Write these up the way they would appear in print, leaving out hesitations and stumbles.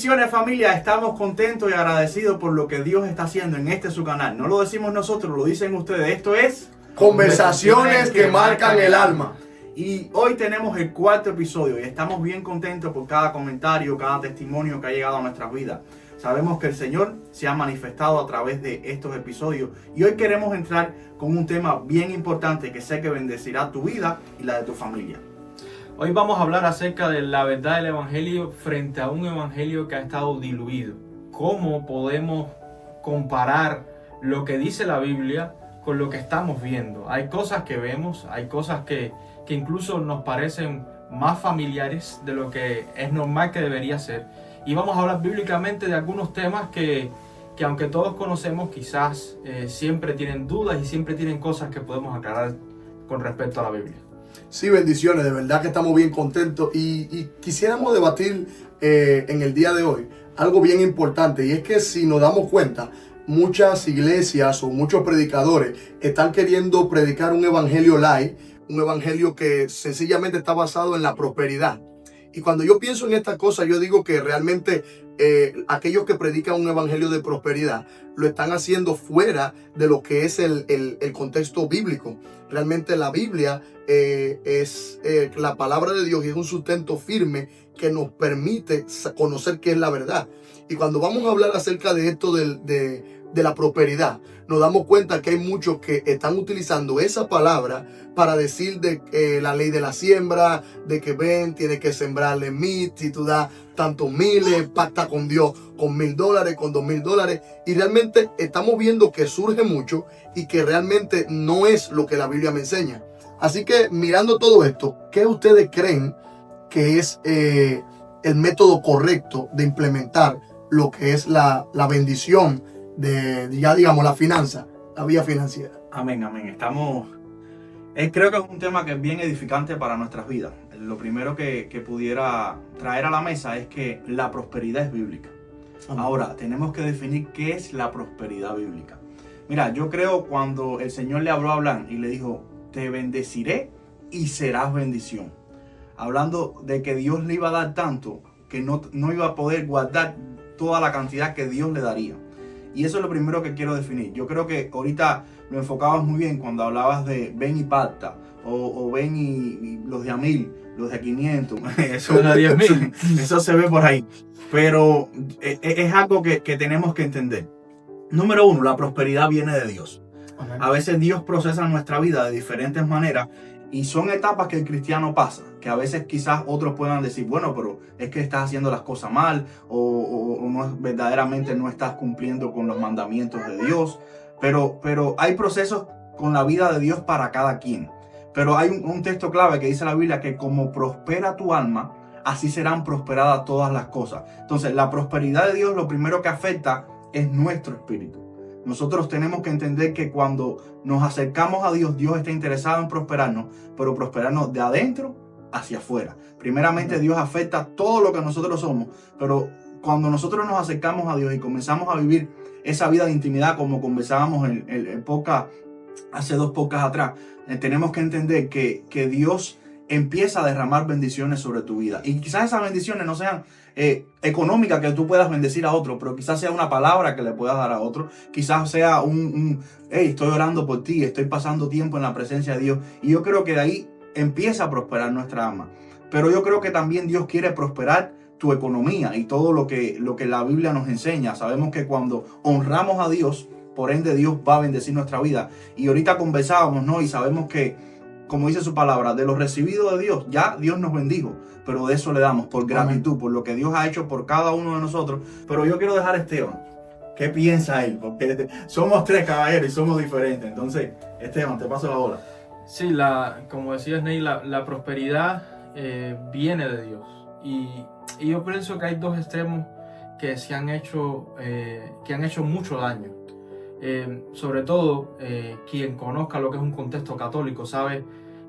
Bendiciones, familia, estamos contentos y agradecidos por lo que Dios está haciendo en su canal. No lo decimos nosotros, lo dicen ustedes. Esto es Conversaciones que marcan el alma. Y hoy tenemos el cuarto episodio y estamos bien contentos por cada comentario, cada testimonio que ha llegado a nuestras vidas. Sabemos que el Señor se ha manifestado a través de estos episodios y hoy queremos entrar con un tema bien importante que sé que bendecirá tu vida y la de tu familia. Hoy vamos a hablar acerca de la verdad del Evangelio frente a un Evangelio que ha estado diluido. ¿Cómo podemos comparar lo que dice la Biblia con lo que estamos viendo? Hay cosas que vemos, hay cosas que incluso nos parecen más familiares de lo que es normal que debería ser. Y vamos a hablar bíblicamente de algunos temas que aunque todos conocemos, quizás siempre tienen dudas y siempre tienen cosas que podemos aclarar con respecto a la Biblia. Sí, bendiciones, de verdad que estamos bien contentos y quisiéramos debatir en el día de hoy algo bien importante, y es que si nos damos cuenta, muchas iglesias o muchos predicadores están queriendo predicar un evangelio light, un evangelio que sencillamente está basado en la prosperidad. Y cuando yo pienso en esta cosa, yo digo que realmente aquellos que predican un evangelio de prosperidad lo están haciendo fuera de lo que es el contexto bíblico. Realmente la Biblia es la palabra de Dios y es un sustento firme que nos permite conocer qué es la verdad. Y cuando vamos a hablar acerca de esto de la prosperidad, nos damos cuenta que hay muchos que están utilizando esa palabra para decir de la ley de la siembra, de que tienes que sembrarle si tú das tantos miles, pacta con Dios con $1,000, con $2,000, y realmente estamos viendo que surge mucho y que realmente no es lo que la Biblia me enseña. Así que mirando todo esto, ¿qué ustedes creen que es el método correcto de implementar lo que es la bendición de, ya digamos, la finanza, la vía financiera? Amén, amén. Creo que es un tema que es bien edificante para nuestras vidas. Lo primero que pudiera traer a la mesa es que la prosperidad es bíblica. Amén. Ahora, tenemos que definir qué es la prosperidad bíblica. Mira, yo creo cuando el Señor le habló a Abraham y le dijo, te bendeciré y serás bendición. Hablando de que Dios le iba a dar tanto que no iba a poder guardar toda la cantidad que Dios le daría. Y eso es lo primero que quiero definir. Yo creo que ahorita lo enfocabas muy bien cuando hablabas de ven y pacta, o ven y los de a 1,000, los de a 500. Eso, de a 10,000. Eso se ve por ahí. Pero es algo que tenemos que entender. Número uno, la prosperidad viene de Dios. Amén. A veces Dios procesa nuestra vida de diferentes maneras y son etapas que el cristiano pasa, que a veces quizás otros puedan decir, bueno, pero es que estás haciendo las cosas mal o no, verdaderamente no estás cumpliendo con los mandamientos de Dios, pero hay procesos con la vida de Dios para cada quien. Pero hay un texto clave que dice la Biblia que como prospera tu alma, así serán prosperadas todas las cosas. Entonces, la prosperidad de Dios lo primero que afecta es nuestro espíritu. Nosotros tenemos que entender que cuando nos acercamos a Dios, Dios está interesado en prosperarnos, pero prosperarnos de adentro hacia afuera. Primeramente, Dios afecta todo lo que nosotros somos, pero cuando nosotros nos acercamos a Dios y comenzamos a vivir esa vida de intimidad, como conversábamos en podcast, hace 2 podcasts atrás, tenemos que entender que Dios empieza a derramar bendiciones sobre tu vida. Y quizás esas bendiciones no sean económicas, que tú puedas bendecir a otro, pero quizás sea una palabra que le puedas dar a otro. Quizás sea hey, estoy orando por ti, estoy pasando tiempo en la presencia de Dios. Y yo creo que de ahí empieza a prosperar nuestra alma. Pero yo creo que también Dios quiere prosperar tu economía y todo lo que la Biblia nos enseña. Sabemos que cuando honramos a Dios, por ende Dios va a bendecir nuestra vida. Y ahorita conversábamos, ¿no? Y sabemos que, como dice su palabra, de lo recibido de Dios, ya Dios nos bendijo, pero de eso le damos por gratitud, Amén, por lo que Dios ha hecho por cada uno de nosotros. Pero yo quiero dejar a Esteban. ¿Qué piensa él? Porque somos 3 caballeros y somos diferentes. Entonces, Esteban, te paso la bola. Sí, como decías, Ney, la prosperidad viene de Dios. Y yo pienso que hay 2 extremos que han hecho mucho daño. Sobre todo, quien conozca lo que es un contexto católico sabe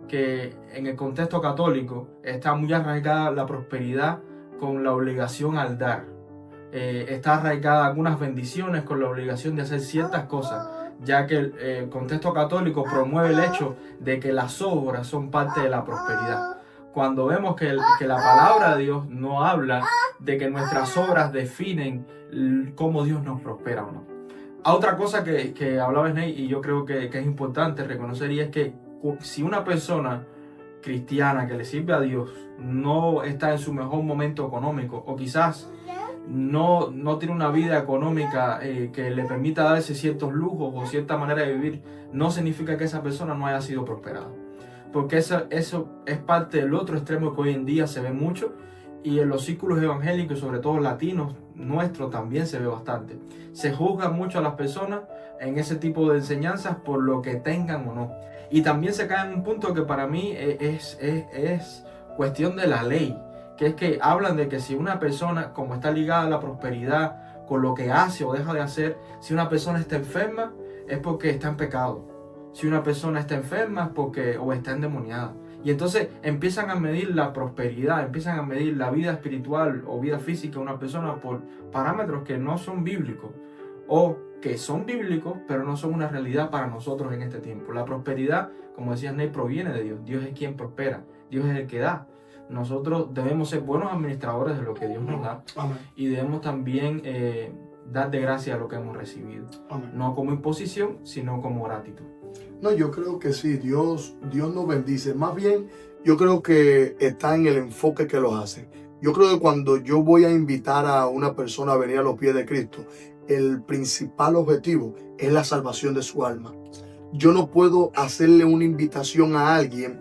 que en el contexto católico está muy arraigada la prosperidad con la obligación al dar. Está arraigada algunas bendiciones con la obligación de hacer ciertas cosas, ya que el contexto católico promueve el hecho de que las obras son parte de la prosperidad. cuando vemos que la palabra de Dios no habla de que nuestras obras definen cómo Dios nos prospera o no. Otra cosa que hablaba Snake, y yo creo que es importante reconocer, y es que si una persona cristiana que le sirve a Dios no está en su mejor momento económico, o quizás no tiene una vida económica que le permita darse ciertos lujos o cierta manera de vivir, no significa que esa persona no haya sido prosperada. Porque eso es parte del otro extremo que hoy en día se ve mucho, y en los círculos evangélicos, sobre todo latinos nuestros, también se ve bastante. Se juzga mucho a las personas en ese tipo de enseñanzas por lo que tengan o no. Y también se cae en un punto que para mí es cuestión de la ley, que es que hablan de que si una persona, como está ligada a la prosperidad con lo que hace o deja de hacer, si una persona está enferma es porque está en pecado. Si una persona está enferma es porque o está endemoniada. Y entonces empiezan a medir la prosperidad, empiezan a medir la vida espiritual o vida física de una persona por parámetros que no son bíblicos, o que son bíblicos pero no son una realidad para nosotros en este tiempo. La prosperidad, como decía Ney, proviene de Dios. Dios es quien prospera, Dios es el que da. Nosotros debemos ser buenos administradores de lo que Dios nos da. Amén. Y debemos también dar de gracia a lo que hemos recibido. Amén. No como imposición, sino como gratitud. No, yo creo que sí, Dios nos bendice. Más bien, yo creo que está en el enfoque que lo hace. Yo creo que cuando yo voy a invitar a una persona a venir a los pies de Cristo, el principal objetivo es la salvación de su alma. Yo no puedo hacerle una invitación a alguien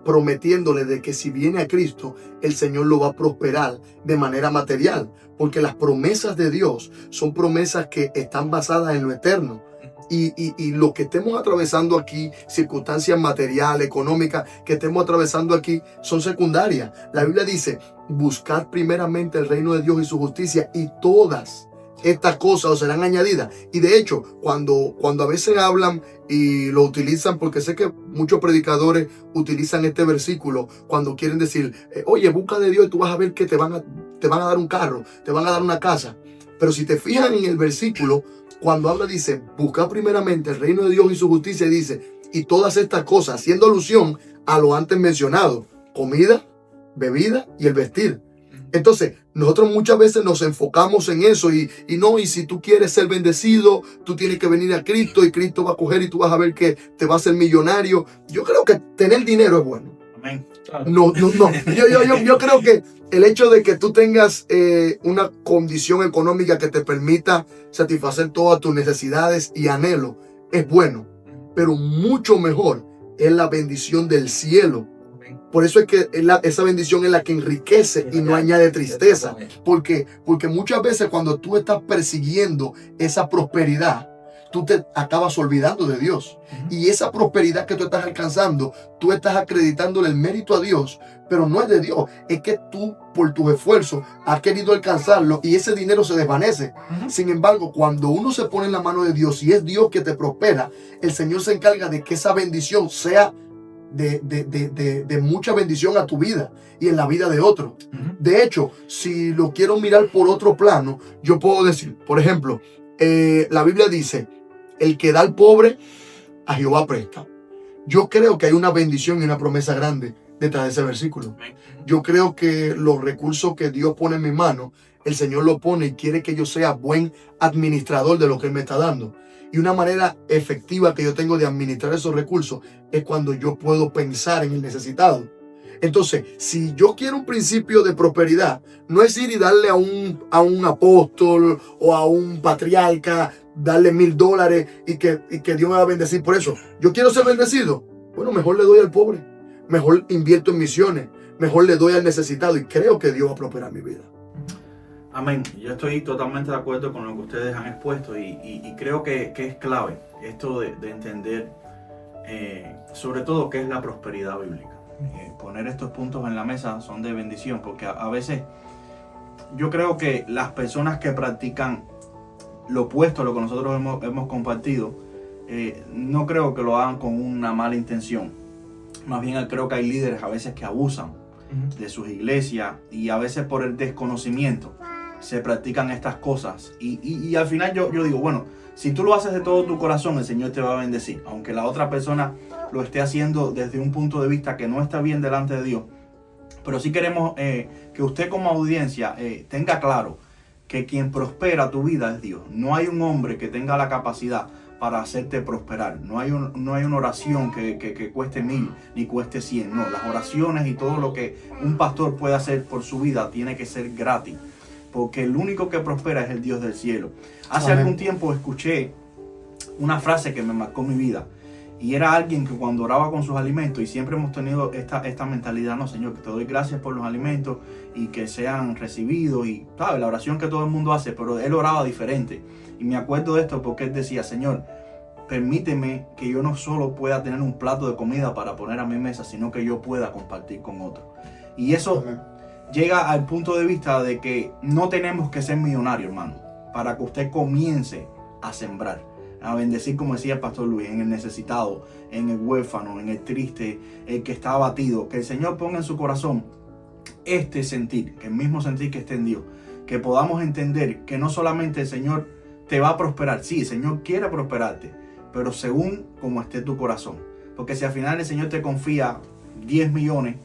prometiéndole de que si viene a Cristo, el Señor lo va a prosperar de manera material, porque las promesas de Dios son promesas que están basadas en lo eterno. Y lo que estemos atravesando aquí, circunstancias materiales, económicas que estemos atravesando aquí, son secundarias. La Biblia dice, buscad primeramente el reino de Dios y su justicia, y todas estas cosas os serán añadidas. Y de hecho, cuando a veces hablan y lo utilizan, porque sé que muchos predicadores utilizan este versículo cuando quieren decir, oye, busca de Dios y tú vas a ver que te van a dar un carro, te van a dar una casa. Pero si te fijan en el versículo, cuando habla, dice, busca primeramente el reino de Dios y su justicia, y dice, y todas estas cosas, haciendo alusión a lo antes mencionado, comida, bebida y el vestir. Entonces, nosotros muchas veces nos enfocamos en eso y si tú quieres ser bendecido, tú tienes que venir a Cristo y Cristo va a coger y tú vas a ver que te va a hacer millonario. Yo creo que tener dinero es bueno. Amén. No. Yo creo que el hecho de que tú tengas una condición económica que te permita satisfacer todas tus necesidades y anhelos es bueno, pero mucho mejor es la bendición del cielo. Por eso es que esa bendición es la que enriquece y no añade tristeza. Porque muchas veces cuando tú estás persiguiendo esa prosperidad, tú te acabas olvidando de Dios. Y esa prosperidad que tú estás alcanzando, tú estás acreditándole el mérito a Dios, pero no es de Dios. Es que tú, por tus esfuerzos, has querido alcanzarlo y ese dinero se desvanece. Sin embargo, cuando uno se pone en la mano de Dios y es Dios que te prospera, el Señor se encarga de que esa bendición sea de mucha bendición a tu vida y en la vida de otro. De hecho, si lo quiero mirar por otro plano, yo puedo decir, por ejemplo, la Biblia dice, el que da al pobre, a Jehová presta. Yo creo que hay una bendición y una promesa grande detrás de ese versículo. Yo creo que los recursos que Dios pone en mi mano, el Señor lo pone y quiere que yo sea buen administrador de lo que Él me está dando. Y una manera efectiva que yo tengo de administrar esos recursos es cuando yo puedo pensar en el necesitado. Entonces, si yo quiero un principio de prosperidad, no es ir y darle a un apóstol o a un patriarca, darle $1,000 y que Dios me va a bendecir por eso. Yo quiero ser bendecido. Bueno, mejor le doy al pobre, mejor invierto en misiones, mejor le doy al necesitado y creo que Dios va a prosperar mi vida. Amén. Yo estoy totalmente de acuerdo con lo que ustedes han expuesto y creo que es clave esto de entender sobre todo qué es la prosperidad bíblica. Poner estos puntos en la mesa son de bendición porque a veces yo creo que las personas que practican lo opuesto a lo que nosotros hemos compartido, no creo que lo hagan con una mala intención. Más bien creo que hay líderes a veces que abusan de sus iglesias y a veces por el desconocimiento se practican estas cosas y al final yo digo, bueno, si tú lo haces de todo tu corazón, el Señor te va a bendecir, aunque la otra persona lo esté haciendo desde un punto de vista que no está bien delante de Dios, Pero sí queremos que usted como audiencia tenga claro que quien prospera tu vida es Dios. No hay un hombre que tenga la capacidad para hacerte prosperar. No hay una oración que cueste 1000 ni cueste 100. No, las oraciones y todo lo que un pastor puede hacer por su vida tiene que ser gratis. Porque el único que prospera es el Dios del cielo. Hace algún tiempo escuché una frase que me marcó mi vida. Y era alguien que cuando oraba con sus alimentos, y siempre hemos tenido esta mentalidad, no, Señor, que te doy gracias por los alimentos y que sean recibidos. Y, ¿sabes? La oración que todo el mundo hace, pero él oraba diferente. Y me acuerdo de esto porque él decía, Señor, permíteme que yo no solo pueda tener un plato de comida para poner a mi mesa, sino que yo pueda compartir con otros. Y eso llega al punto de vista de que no tenemos que ser millonarios, hermano, para que usted comience a sembrar, a bendecir, como decía el pastor Luis, en el necesitado, en el huérfano, en el triste, el que está abatido. Que el Señor ponga en su corazón este sentir, el mismo sentir que está en Dios. Que podamos entender que no solamente el Señor te va a prosperar, sí, el Señor quiere prosperarte, pero según como esté tu corazón. Porque si al final el Señor te confía 10 millones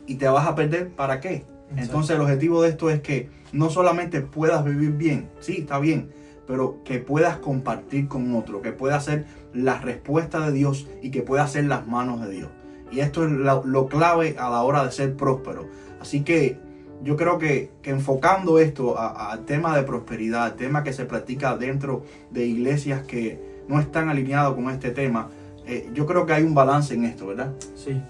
y te vas a perder, ¿para qué? Exacto. Entonces el objetivo de esto es que no solamente puedas vivir bien, sí, está bien, pero que puedas compartir con otro, que puedas ser la respuesta de Dios y que puedas ser las manos de Dios. Y esto es lo clave a la hora de ser próspero. Así que yo creo que enfocando esto al tema de prosperidad, al tema que se practica dentro de iglesias que no están alineados con este tema, yo creo que hay un balance en esto, ¿verdad? Sí.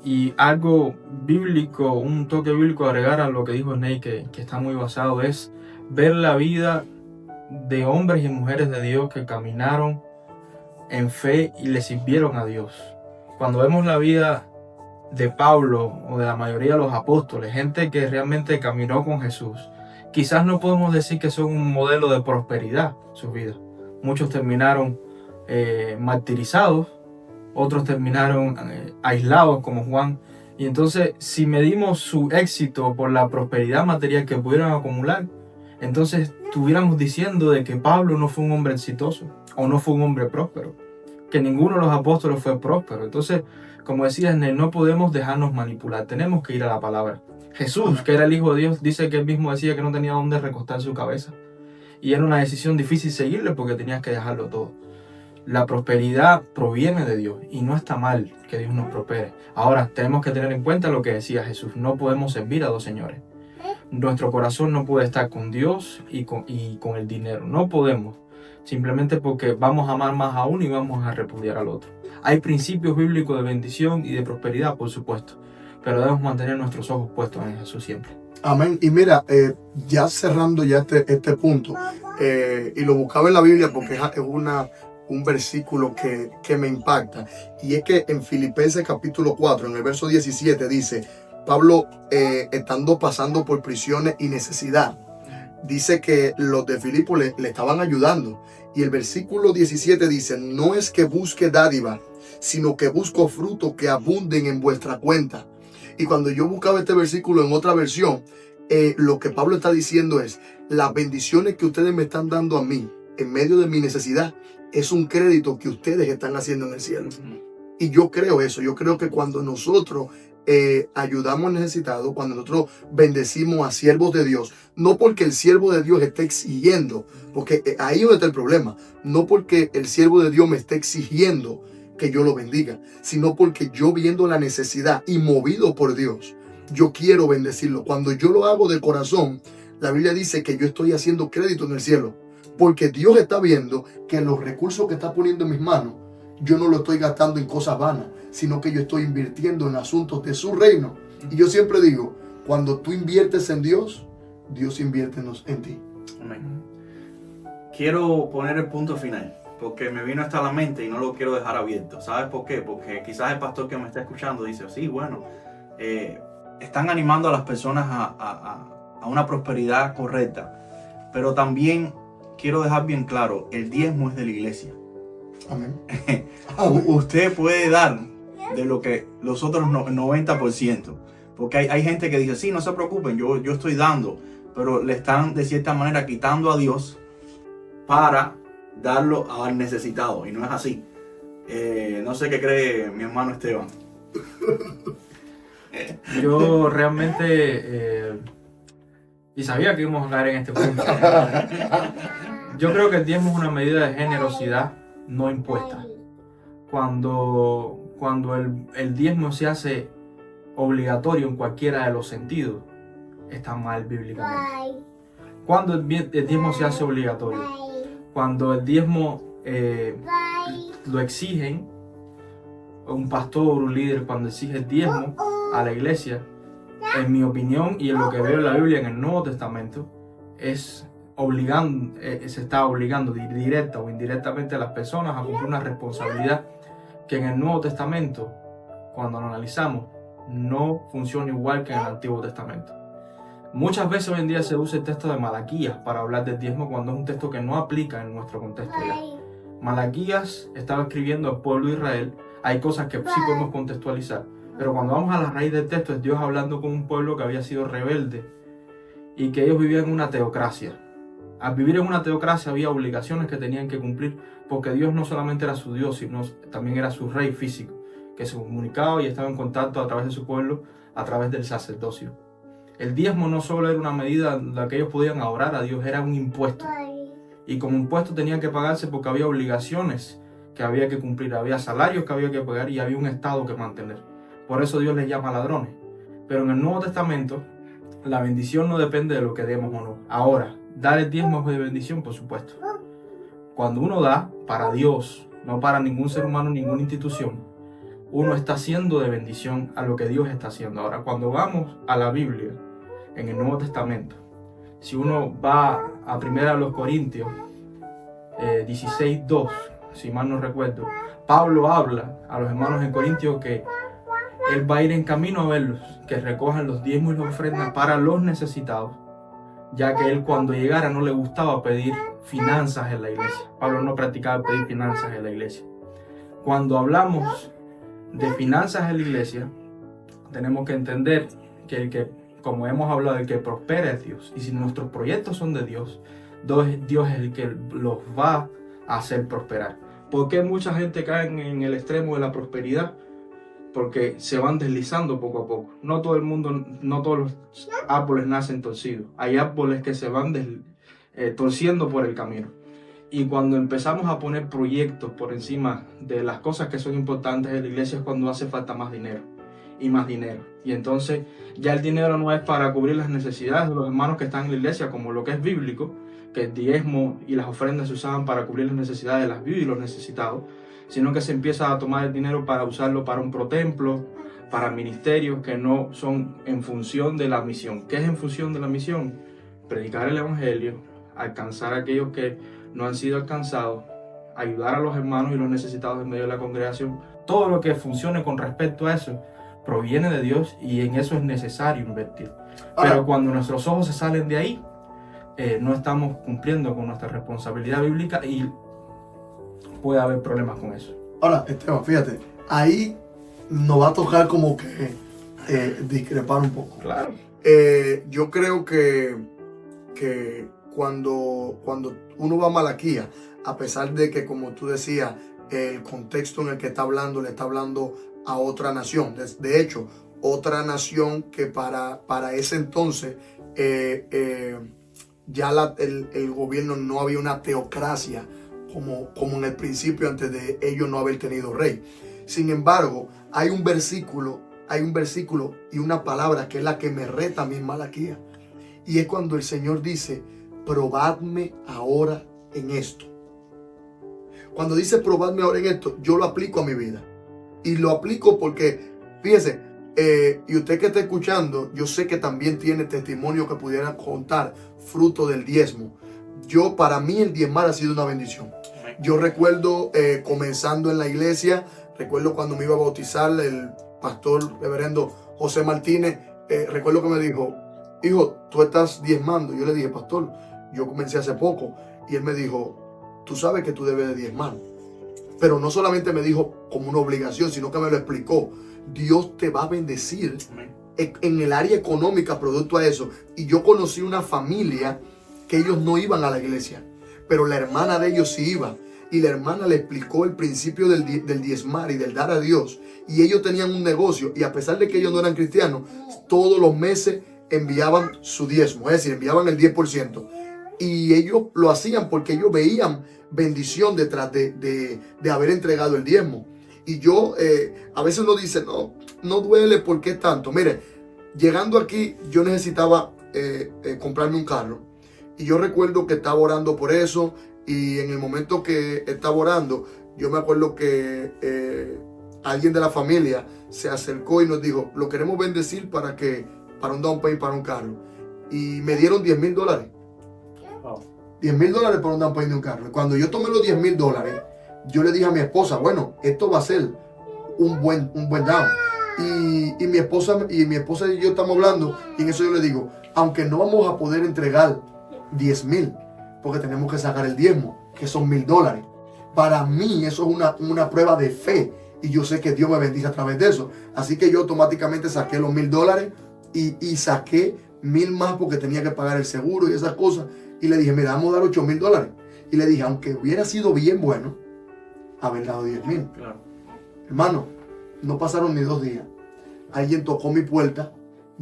Y algo bíblico, un toque bíblico agregar a lo que dijo Ney, que está muy basado, es ver la vida de hombres y mujeres de Dios que caminaron en fe y le sirvieron a Dios. Cuando vemos la vida de Pablo o de la mayoría de los apóstoles, gente que realmente caminó con Jesús, quizás no podemos decir que son un modelo de prosperidad sus vidas. Muchos terminaron martirizados, otros terminaron aislados como Juan. Y entonces, si medimos su éxito por la prosperidad material que pudieron acumular, entonces estuviéramos diciendo de que Pablo no fue un hombre exitoso o no fue un hombre próspero, que ninguno de los apóstoles fue próspero. Entonces, como decías, no podemos dejarnos manipular, tenemos que ir a la palabra. Jesús, que era el Hijo de Dios, dice que él mismo decía que no tenía dónde recostar su cabeza. Y era una decisión difícil seguirle porque tenías que dejarlo todo. La prosperidad proviene de Dios y no está mal que Dios nos prospere. Ahora, tenemos que tener en cuenta lo que decía Jesús. No podemos servir a dos señores. Nuestro corazón no puede estar con Dios y con el dinero. No podemos. Simplemente porque vamos a amar más a uno y vamos a repudiar al otro. Hay principios bíblicos de bendición y de prosperidad, por supuesto. Pero debemos mantener nuestros ojos puestos en Jesús siempre. Amén. Y mira, ya cerrando ya este punto, y lo buscaba en la Biblia porque es un versículo que me impacta. Y es que en Filipenses capítulo 4, en el verso 17, dice, Pablo, estando pasando por prisiones y necesidad, dice que los de Filipo le estaban ayudando. Y el versículo 17 dice, no es que busque dádiva, sino que busco fruto que abunden en vuestra cuenta. Y cuando yo buscaba este versículo en otra versión, lo que Pablo está diciendo es, las bendiciones que ustedes me están dando a mí en medio de mi necesidad es un crédito que ustedes están haciendo en el cielo. Y yo creo eso. Yo creo que cuando nosotros ayudamos al necesitado, cuando nosotros bendecimos a siervos de Dios, no porque el siervo de Dios esté exigiendo, porque ahí es donde está el problema, no porque el siervo de Dios me esté exigiendo que yo lo bendiga, sino porque yo viendo la necesidad y movido por Dios, yo quiero bendecirlo. Cuando yo lo hago de corazón, la Biblia dice que yo estoy haciendo crédito en el cielo, porque Dios está viendo que los recursos que está poniendo en mis manos, yo no lo estoy gastando en cosas vanas, sino que yo estoy invirtiendo en asuntos de su reino. Y yo siempre digo, cuando tú inviertes en Dios, Dios invierte en ti. Amén. Quiero poner el punto final, porque me vino hasta la mente y no lo quiero dejar abierto. ¿Sabes por qué? Porque quizás el pastor que me está escuchando dice, sí, bueno, están animando a las personas a una prosperidad correcta, pero también quiero dejar bien claro, el diezmo es de la iglesia. Amén. Usted puede dar de lo que los otros 90%, porque hay gente que dice, sí, no se preocupen, yo estoy dando, pero le están de cierta manera quitando a Dios para darlo al necesitado, y no es así. No sé qué cree mi hermano Esteban. Yo realmente, y sabía que íbamos a caer en este punto, yo creo que el diezmo es una medida de generosidad no impuesta. Cuando el diezmo se hace obligatorio en cualquiera de los sentidos, está mal bíblicamente. Cuando el diezmo se hace obligatorio, cuando el diezmo lo exigen, un pastor, un líder, cuando exige el diezmo a la iglesia, en mi opinión y en lo que veo en la Biblia en el Nuevo Testamento, se está obligando directa o indirectamente a las personas a cumplir una responsabilidad que en el Nuevo Testamento, cuando lo analizamos, no funciona igual que en el Antiguo Testamento. Muchas veces hoy en día se usa el texto de Malaquías para hablar del diezmo cuando es un texto que no aplica en nuestro contexto ya. Malaquías estaba escribiendo al pueblo de Israel. Hay cosas que sí podemos contextualizar, pero cuando vamos a la raíz del texto es Dios hablando con un pueblo que había sido rebelde y que ellos vivían en una teocracia. Al vivir en una teocracia había obligaciones que tenían que cumplir porque Dios no solamente era su Dios, sino también era su rey físico, que se comunicaba y estaba en contacto a través de su pueblo, a través del sacerdocio. El diezmo no solo era una medida en la que ellos podían adorar a Dios, era un impuesto. Y como impuesto tenía que pagarse porque había obligaciones que había que cumplir, había salarios que había que pagar y había un estado que mantener. Por eso Dios les llama ladrones. Pero en el Nuevo Testamento, la bendición no depende de lo que demos o no. Ahora, dar el diezmo es de bendición, por supuesto. Cuando uno da para Dios, no para ningún ser humano, ninguna institución, uno está haciendo de bendición a lo que Dios está haciendo. Ahora, cuando vamos a la Biblia, en el Nuevo Testamento, si uno va a 1 Corintios 16:2, si mal no recuerdo, Pablo habla a los hermanos en Corintios que él va a ir en camino a verlos, que recojan los diezmos y las ofrendas para los necesitados, ya que él cuando llegara no le gustaba pedir finanzas en la iglesia. Pablo no practicaba pedir finanzas en la iglesia. Cuando hablamos de finanzas en la iglesia, tenemos que entender que como hemos hablado, el que prospera es Dios. Y si nuestros proyectos son de Dios, Dios es el que los va a hacer prosperar. ¿Por qué mucha gente cae en el extremo de la prosperidad? Porque se van deslizando poco a poco. No todo el mundo, no todos los árboles nacen torcidos. Hay árboles que se van torciendo por el camino. Y cuando empezamos a poner proyectos por encima de las cosas que son importantes en la iglesia es cuando hace falta más dinero y más dinero. Y entonces ya el dinero no es para cubrir las necesidades de los hermanos que están en la iglesia, como lo que es bíblico, que el diezmo y las ofrendas se usaban para cubrir las necesidades de las viudas y los necesitados, sino que se empieza a tomar el dinero para usarlo para un protemplo, para ministerios que no son en función de la misión. ¿Qué es en función de la misión? Predicar el evangelio, alcanzar a aquellos que no han sido alcanzados, ayudar a los hermanos y los necesitados en medio de la congregación. Todo lo que funcione con respecto a eso proviene de Dios y en eso es necesario invertir. Pero cuando nuestros ojos se salen de ahí, no estamos cumpliendo con nuestra responsabilidad bíblica y puede haber problemas con eso. Ahora, Esteban, fíjate, ahí nos va a tocar como que discrepar un poco. Claro. Yo creo que cuando uno va a Malaquías, a pesar de que, como tú decías, el contexto en el que está hablando, le está hablando a otra nación. De hecho, otra nación que para ese entonces ya el gobierno no había una teocracia como en el principio antes de ellos no haber tenido rey. Sin embargo, hay un versículo y una palabra que es la que me reta a mí en Malaquías. Y es cuando el Señor dice, probadme ahora en esto. Cuando dice probadme ahora en esto, yo lo aplico a mi vida. Y lo aplico porque, fíjese, y usted que está escuchando, yo sé que también tiene testimonio que pudiera contar fruto del diezmo. Para mí el diezmar ha sido una bendición. Yo recuerdo comenzando en la iglesia, recuerdo cuando me iba a bautizar el pastor reverendo José Martínez, recuerdo que me dijo, hijo, tú estás diezmando. Yo le dije, pastor, yo comencé hace poco. Y él me dijo, tú sabes que tú debes de diezmar. Pero no solamente me dijo como una obligación, sino que me lo explicó. Dios te va a bendecir en el área económica producto a eso. Y yo conocí una familia que ellos no iban a la iglesia, pero la hermana de ellos sí iba. y la hermana le explicó el principio del diezmar y del dar a Dios. Y ellos tenían un negocio, y a pesar de que ellos no eran cristianos, todos los meses enviaban su diezmo, es decir, enviaban el 10%. Y ellos lo hacían porque ellos veían bendición detrás de haber entregado el diezmo. Y yo, a veces uno dice, no duele, ¿por qué tanto? Mire, llegando aquí, yo necesitaba comprarme un carro. Y yo recuerdo que estaba orando por eso. Y en el momento que estaba orando, yo me acuerdo que alguien de la familia se acercó y nos dijo, lo queremos bendecir para un down payment para un carro. Y me dieron $10,000. Wow. $10,000 para un down payment de un carro. Y cuando yo tomé los $10,000, yo le dije a mi esposa, bueno, esto va a ser un buen down. Y mi esposa y yo estamos hablando, y en eso yo le digo, aunque no vamos a poder entregar 10,000, porque tenemos que sacar el diezmo, que son $1,000. Para mí eso es una prueba de fe, y yo sé que Dios me bendice a través de eso. Así que yo automáticamente saqué los $1,000 y saqué 1,000 más porque tenía que pagar el seguro y esas cosas. Y le dije, mira, vamos a dar $8,000. Y le dije, aunque hubiera sido bien bueno haber dado 10,000. Claro. Hermano, no pasaron ni 2 días. Alguien tocó mi puerta,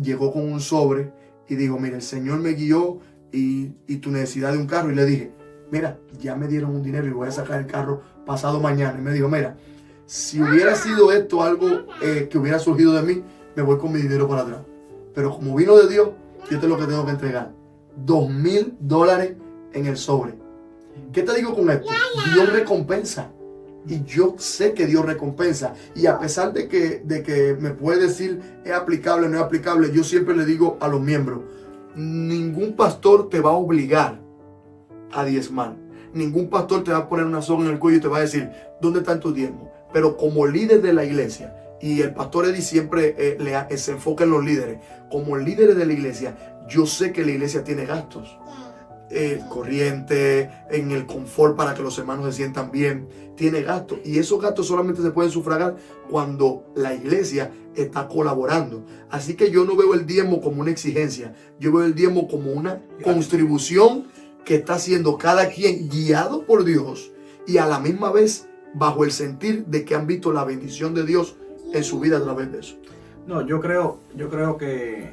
llegó con un sobre y dijo, mira, el Señor me guió y tu necesidad de un carro. Y le dije, mira, ya me dieron un dinero y voy a sacar el carro pasado mañana. Y me dijo, mira, si hubiera sido esto algo que hubiera surgido de mí, me voy con mi dinero para atrás. Pero como vino de Dios, yo te lo que tengo que entregar. $2,000 en el sobre. ¿Qué te digo con esto? Dios recompensa. Y yo sé que Dios recompensa. Y a pesar de que me puede decir es aplicable o no es aplicable, yo siempre le digo a los miembros, ningún pastor te va a obligar a diezmar. Ningún pastor te va a poner una soga en el cuello y te va a decir, ¿dónde están tus diezmos? Pero como líder de la iglesia, y el pastor Eddie siempre se enfoca en los líderes, como líderes de la iglesia, yo sé que la iglesia tiene gastos. Corriente, en el confort para que los hermanos se sientan bien, tiene gastos, y esos gastos solamente se pueden sufragar cuando la iglesia está colaborando. Así que yo no veo el diezmo como una exigencia, yo veo el diezmo como una contribución que está haciendo cada quien guiado por Dios y a la misma vez bajo el sentir de que han visto la bendición de Dios en su vida a través de eso. No, yo creo que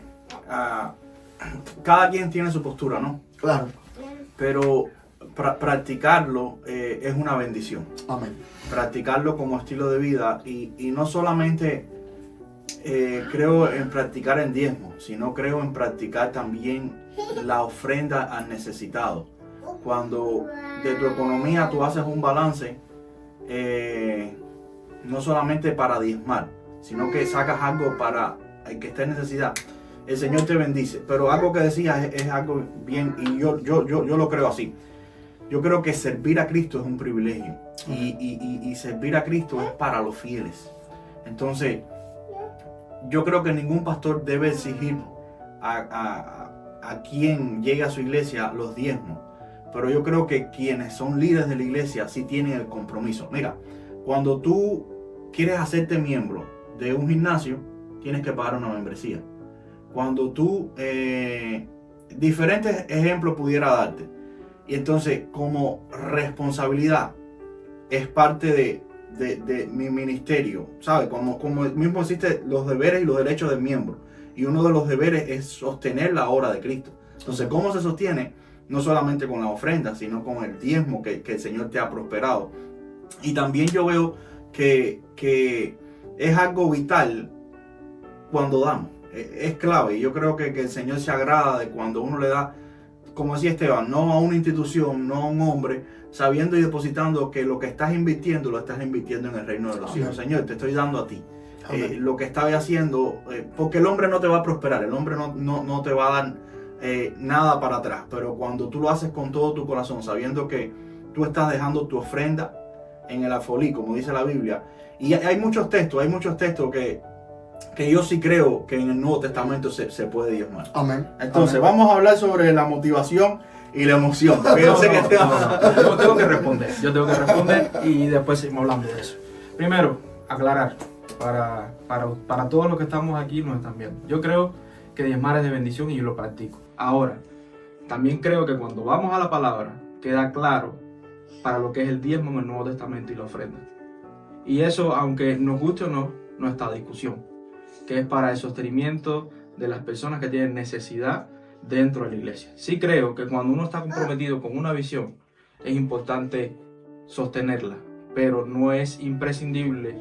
cada quien tiene su postura, ¿no? Claro. Pero practicarlo es una bendición. Amén. Practicarlo como estilo de vida y no solamente creo en practicar el diezmo, sino creo en practicar también la ofrenda al necesitado. Cuando de tu economía tú haces un balance, no solamente para diezmar, sino que sacas algo para el que esté en necesidad. El Señor te bendice. Pero algo que decías es algo bien, y yo lo creo así. Yo creo que servir a Cristo es un privilegio. Y servir a Cristo es para los fieles. Entonces, yo creo que ningún pastor debe exigir a quien llegue a su iglesia los diezmos. Pero yo creo que quienes son líderes de la iglesia sí tienen el compromiso. Mira, cuando tú quieres hacerte miembro de un gimnasio, tienes que pagar una membresía. Cuando tú, diferentes ejemplos pudiera darte. Y entonces, como responsabilidad, es parte de mi ministerio, ¿sabes? Como mismo existe los deberes y los derechos del miembro. Y uno de los deberes es sostener la obra de Cristo. Entonces, ¿cómo se sostiene? No solamente con la ofrenda, sino con el diezmo que el Señor te ha prosperado. Y también yo veo que es algo vital cuando damos. Es clave. Y yo creo que el Señor se agrada de cuando uno le da, como decía Esteban, no a una institución, no a un hombre, sabiendo y depositando que lo que estás invirtiendo, lo estás invirtiendo en el reino de los cielos. Señor, te estoy dando a ti. Lo que estás haciendo, porque el hombre no te va a prosperar, el hombre no te va a dar nada para atrás, pero cuando tú lo haces con todo tu corazón, sabiendo que tú estás dejando tu ofrenda en el alfolí, como dice la Biblia, y hay muchos textos que yo sí creo que en el Nuevo Testamento se puede diezmar. Amén. Entonces, Amén. vamos a hablar sobre la motivación y la emoción. Yo sé que Yo tengo que responder y después seguimos hablando de eso. Primero, aclarar, para todos los que estamos aquí nos están viendo. Yo creo que diezmar es de bendición y yo lo practico. Ahora, también creo que cuando vamos a la palabra, queda claro para lo que es el diezmo en el Nuevo Testamento y la ofrenda. Y eso, aunque nos guste o no, no está a discusión, que es para el sostenimiento de las personas que tienen necesidad dentro de la iglesia. Sí creo que cuando uno está comprometido con una visión, es importante sostenerla, pero no es imprescindible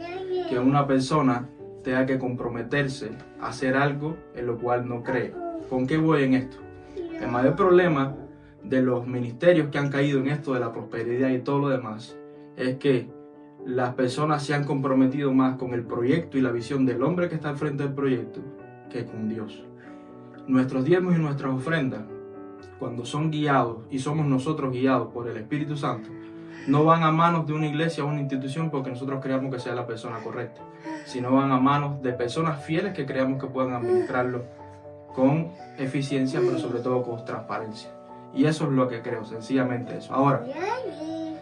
que una persona tenga que comprometerse a hacer algo en lo cual no cree. ¿Con qué voy en esto? El mayor problema de los ministerios que han caído en esto de la prosperidad y todo lo demás es que las personas se han comprometido más con el proyecto y la visión del hombre que está al frente del proyecto que con Dios. Nuestros diezmos y nuestras ofrendas, cuando son guiados y somos nosotros guiados por el Espíritu Santo, no van a manos de una iglesia o una institución porque nosotros creamos que sea la persona correcta, sino van a manos de personas fieles que creamos que puedan administrarlo con eficiencia, pero sobre todo con transparencia. Y eso es lo que creo, sencillamente eso. Ahora,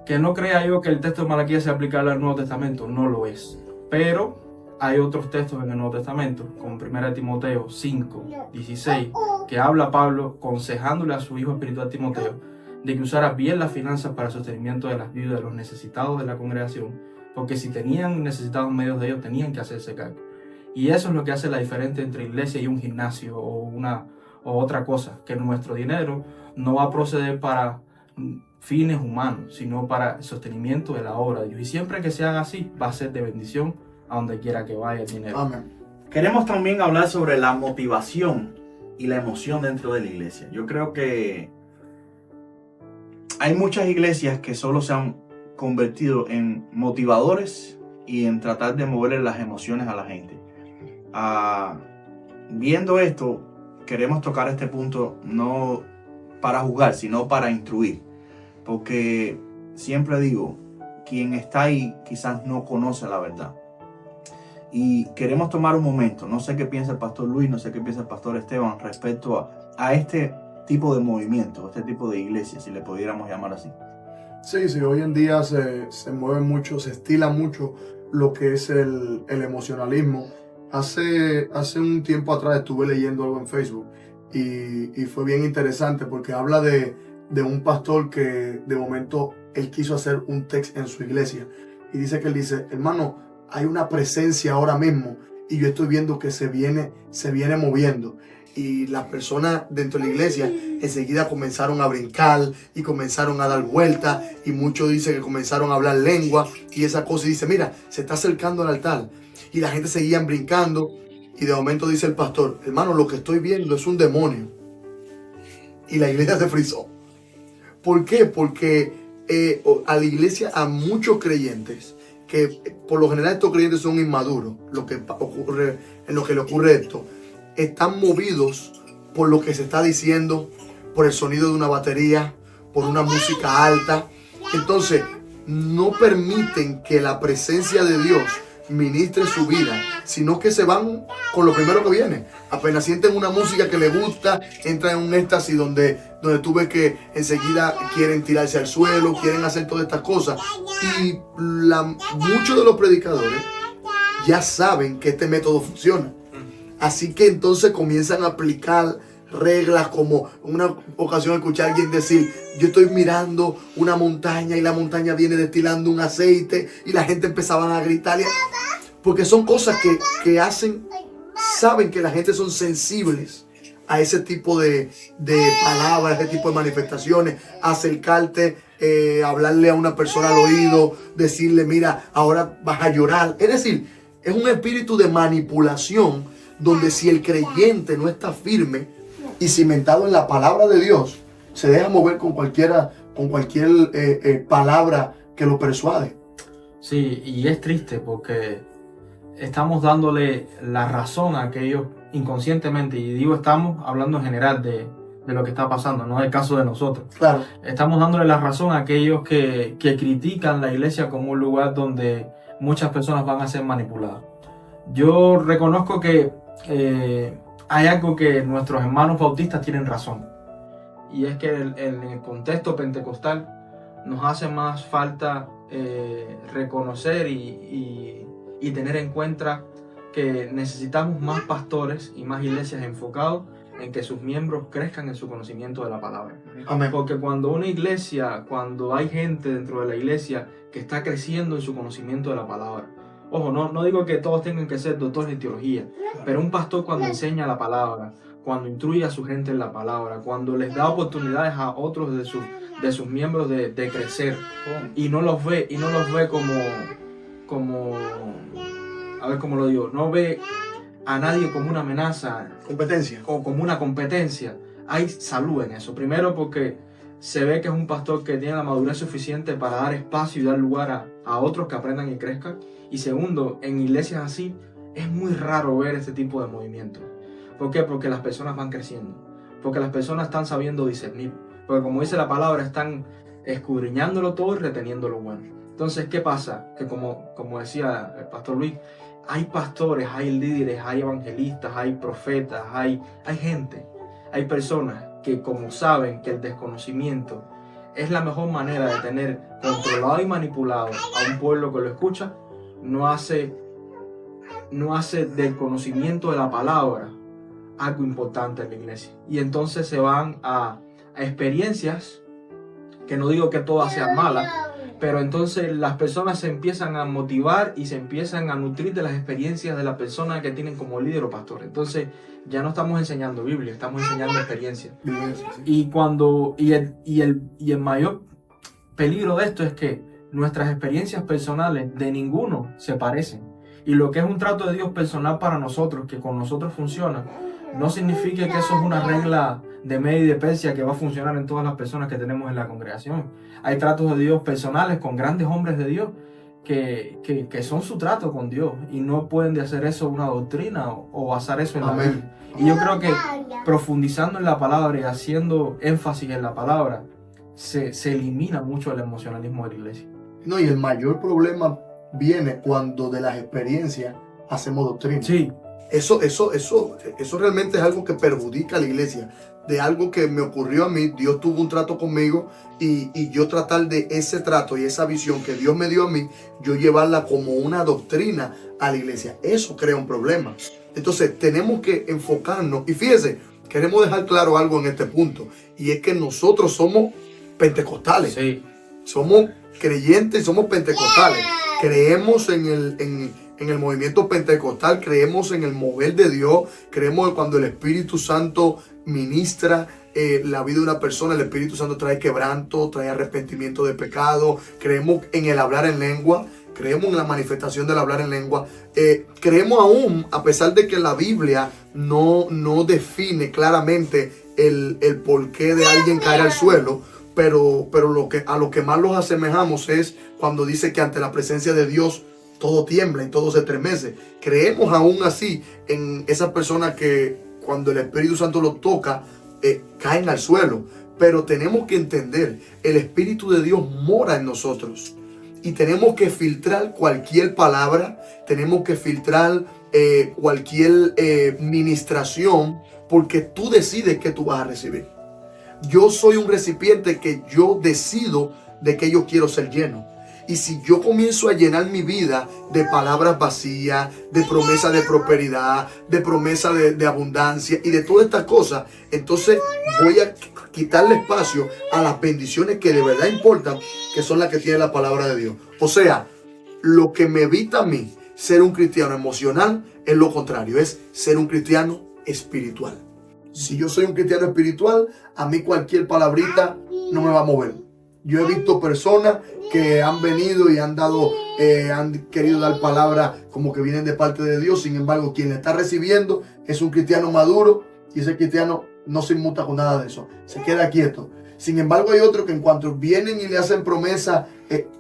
que no crea yo que el texto de Malaquías sea aplicable al Nuevo Testamento, no lo es. Pero hay otros textos en el Nuevo Testamento, como 1 Timoteo 5, 16, que habla Pablo aconsejándole a su hijo espiritual Timoteo de que usara bien las finanzas para el sostenimiento de las viudas, de los necesitados de la congregación, porque si tenían necesitados medios de ellos, tenían que hacerse cargo. Y eso es lo que hace la diferencia entre iglesia y un gimnasio o otra cosa, que nuestro dinero no va a proceder para fines humanos, sino para el sostenimiento de la obra de Dios. Y siempre que se haga así, va a ser de bendición a donde quiera que vaya el dinero. Amén. Queremos también hablar sobre la motivación y la emoción dentro de la iglesia. Yo creo que hay muchas iglesias que solo se han convertido en motivadores y en tratar de moverle las emociones a la gente. Viendo esto, queremos tocar este punto no para juzgar, sino para instruir. Porque siempre digo, quien está ahí quizás no conoce la verdad. Y queremos tomar un momento, no sé qué piensa el pastor Luis, no sé qué piensa el pastor Esteban respecto a este tipo de movimiento, este tipo de iglesia, si le pudiéramos llamar así. Sí, hoy en día se mueve mucho, se estila mucho lo que es el emocionalismo. Hace un tiempo atrás estuve leyendo algo en Facebook y fue bien interesante porque habla de un pastor que de momento él quiso hacer un text en su iglesia y dice que él dice, hermano, hay una presencia ahora mismo y yo estoy viendo que se viene moviendo. Y las personas dentro de la iglesia enseguida comenzaron a brincar y comenzaron a dar vueltas y muchos dicen que comenzaron a hablar lengua y esa cosa y dice, mira, se está acercando al altar y la gente seguía brincando y de momento dice el pastor, hermano, lo que estoy viendo es un demonio. Y la iglesia se frizó. ¿Por qué? Porque a la iglesia, a muchos creyentes, que por lo general estos creyentes son inmaduros, en lo que le ocurre esto, están movidos por lo que se está diciendo, por el sonido de una batería, por una música alta. Entonces, no permiten que la presencia de Dios ministre su vida, sino que se van con lo primero que viene. Apenas sienten una música que les gusta, entran en un éxtasis donde tú ves que enseguida quieren tirarse al suelo, quieren hacer todas estas cosas. Y muchos de los predicadores ya saben que este método funciona. Así que entonces comienzan a aplicar reglas, como una ocasión escuché a alguien decir, yo estoy mirando una montaña y la montaña viene destilando un aceite y la gente empezaba a gritar. Porque son cosas que hacen, saben que la gente son sensibles a ese tipo de palabras, ese tipo de manifestaciones, acercarte, hablarle a una persona al oído, decirle, mira, ahora vas a llorar. Es decir, es un espíritu de manipulación donde si el creyente no está firme y cimentado en la palabra de Dios, se deja mover con cualquier palabra que lo persuade. Sí, y es triste porque estamos dándole la razón a aquellos inconscientemente, y digo estamos hablando en general de lo que está pasando, no es el caso de nosotros. Claro. Estamos dándole la razón a aquellos que critican la iglesia como un lugar donde muchas personas van a ser manipuladas. Yo reconozco que hay algo que nuestros hermanos bautistas tienen razón, y es que en el contexto pentecostal nos hace más falta reconocer y tener en cuenta que necesitamos más pastores y más iglesias enfocados en que sus miembros crezcan en su conocimiento de la palabra. Amén. Porque cuando cuando hay gente dentro de la iglesia que está creciendo en su conocimiento de la palabra, ojo, no digo que todos tengan que ser doctores en teología, pero un pastor cuando enseña la palabra, cuando instruye a su gente en la palabra, cuando les da oportunidades a otros de sus miembros de crecer, y no los ve como, a ver cómo lo digo, no ve a nadie como una amenaza Competencia. o como una competencia. Hay salud en eso. Primero porque se ve que es un pastor que tiene la madurez suficiente para dar espacio y dar lugar a otros que aprendan y crezcan. Y segundo, en iglesias así es muy raro ver este tipo de movimiento. ¿Por qué? Porque las personas van creciendo. Porque las personas están sabiendo discernir. Porque como dice la palabra, están escudriñándolo todo y reteniendo lo bueno. Entonces, ¿qué pasa? Que como decía el pastor Luis, hay pastores, hay líderes, hay evangelistas, hay profetas, hay gente, hay personas que como saben que el desconocimiento es la mejor manera de tener controlado y manipulado a un pueblo que lo escucha, no hace del conocimiento de la palabra algo importante en la iglesia. Y entonces se van a experiencias, que no digo que todas sean malas, pero entonces las personas se empiezan a motivar y se empiezan a nutrir de las experiencias de la persona que tienen como líder o pastor. Entonces ya no estamos enseñando Biblia, estamos enseñando experiencias. Y el mayor peligro de esto es que nuestras experiencias personales de ninguno se parecen. Y lo que es un trato de Dios personal para nosotros, que con nosotros funciona, no significa que eso es una regla de Media y de Persia que va a funcionar en todas las personas que tenemos en la congregación. Hay tratos de Dios personales con grandes hombres de Dios que son su trato con Dios y no pueden de hacer eso una doctrina o basar eso en la Biblia. Y yo creo que profundizando en la palabra y haciendo énfasis en la palabra, se elimina mucho el emocionalismo de la iglesia. No, y el mayor problema viene cuando de las experiencias hacemos doctrina. Sí. Eso realmente es algo que perjudica a la iglesia. De algo que me ocurrió a mí, Dios tuvo un trato conmigo y yo tratar de ese trato y esa visión que Dios me dio a mí, yo llevarla como una doctrina a la iglesia. Eso crea un problema. Entonces tenemos que enfocarnos. Y fíjese, queremos dejar claro algo en este punto. Y es que nosotros somos pentecostales. Sí. Somos creyentes y somos pentecostales. Creemos en el movimiento pentecostal, creemos en el mover de Dios, creemos que cuando el Espíritu Santo ministra la vida de una persona, el Espíritu Santo trae quebranto, trae arrepentimiento de pecado, creemos en el hablar en lengua, creemos en la manifestación del hablar en lengua, creemos aún, a pesar de que la Biblia no define claramente el porqué de alguien caer al suelo, pero a lo que más los asemejamos es cuando dice que ante la presencia de Dios todo tiembla y todo se estremece. Creemos aún así en esas personas que cuando el Espíritu Santo los toca, caen al suelo. Pero tenemos que entender, el Espíritu de Dios mora en nosotros. Y tenemos que filtrar cualquier palabra, tenemos que filtrar cualquier ministración, porque tú decides qué tú vas a recibir. Yo soy un recipiente que yo decido de qué yo quiero ser lleno. Y si yo comienzo a llenar mi vida de palabras vacías, de promesas de prosperidad, de promesas de abundancia y de todas estas cosas, entonces voy a quitarle espacio a las bendiciones que de verdad importan, que son las que tiene la palabra de Dios. O sea, lo que me evita a mí ser un cristiano emocional es lo contrario, es ser un cristiano espiritual. Si yo soy un cristiano espiritual, a mí cualquier palabrita no me va a mover. Yo he visto personas que han venido y han querido dar palabras como que vienen de parte de Dios. Sin embargo, quien le está recibiendo es un cristiano maduro y ese cristiano no se inmuta con nada de eso. Se queda quieto. Sin embargo, hay otros que en cuanto vienen y le hacen promesas,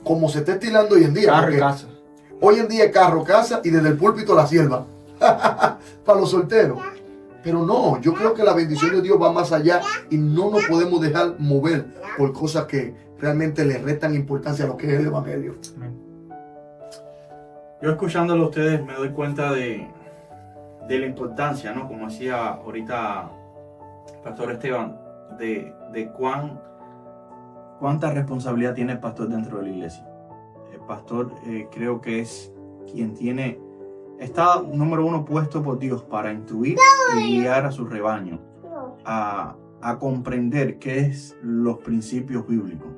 como se está estilando hoy en día. Carro y casa. Hoy en día es carro, casa y desde el púlpito la sierva. Para los solteros. Pero no, yo creo que la bendición de Dios va más allá y no nos podemos dejar mover por cosas que realmente le restan importancia a lo que es el Evangelio. Yo escuchándolo a ustedes me doy cuenta de la importancia, ¿no? Como decía ahorita Pastor Esteban, de cuánta responsabilidad tiene el pastor dentro de la iglesia. El pastor creo que es quien está número uno puesto por Dios para instruir y guiar a su rebaño. a comprender qué es los principios bíblicos.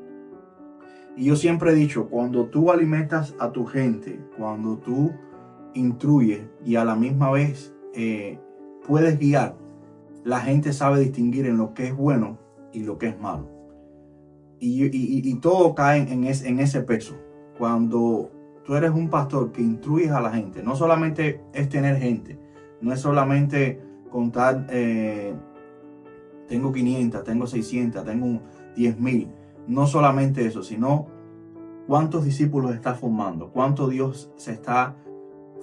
Y yo siempre he dicho, cuando tú alimentas a tu gente, cuando tú instruyes y a la misma vez puedes guiar, la gente sabe distinguir en lo que es bueno y lo que es malo. Y todo cae en ese peso. Cuando tú eres un pastor que instruyes a la gente, no solamente es tener gente, no es solamente contar, tengo 500, tengo 600, tengo 10,000. No solamente eso, sino cuántos discípulos está formando, cuánto Dios se está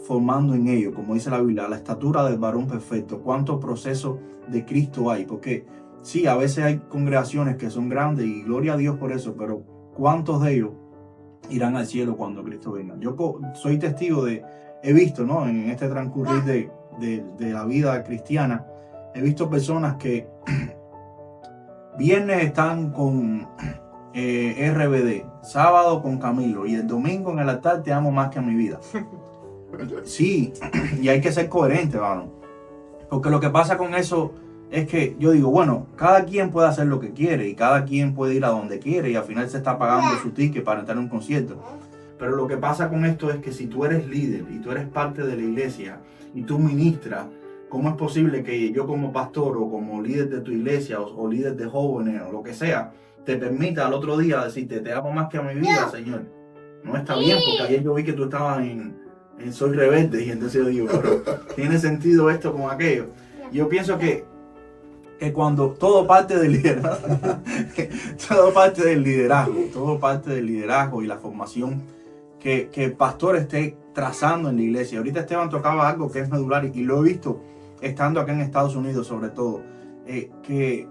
formando en ellos, como dice la Biblia, a la estatura del varón perfecto, cuánto proceso de Cristo hay, porque sí, a veces hay congregaciones que son grandes y gloria a Dios por eso, pero cuántos de ellos irán al cielo cuando Cristo venga. Yo soy testigo he visto, ¿no? En este transcurrir de la vida cristiana, he visto personas que viernes están con RBD, sábado con Camilo y el domingo en el altar te amo más que a mi vida. Sí, y hay que ser coherente, varón. Porque lo que pasa con eso es que yo digo, bueno, cada quien puede hacer lo que quiere y cada quien puede ir a donde quiere y al final se está pagando su ticket para entrar en un concierto. Pero lo que pasa con esto es que si tú eres líder y tú eres parte de la iglesia y tú ministras, ¿cómo es posible que yo como pastor o como líder de tu iglesia o líder de jóvenes o lo que sea, te permita al otro día decirte, te amo más que a mi vida, Señor? No está bien, porque ayer yo vi que tú estabas en Soy Rebelde y entonces yo digo, pero ¿tiene sentido esto con aquello? Yo pienso que cuando todo parte del liderazgo, todo parte del liderazgo y la formación que el pastor esté trazando en la iglesia. Ahorita Esteban tocaba algo que es medular y lo he visto estando acá en Estados Unidos sobre todo, que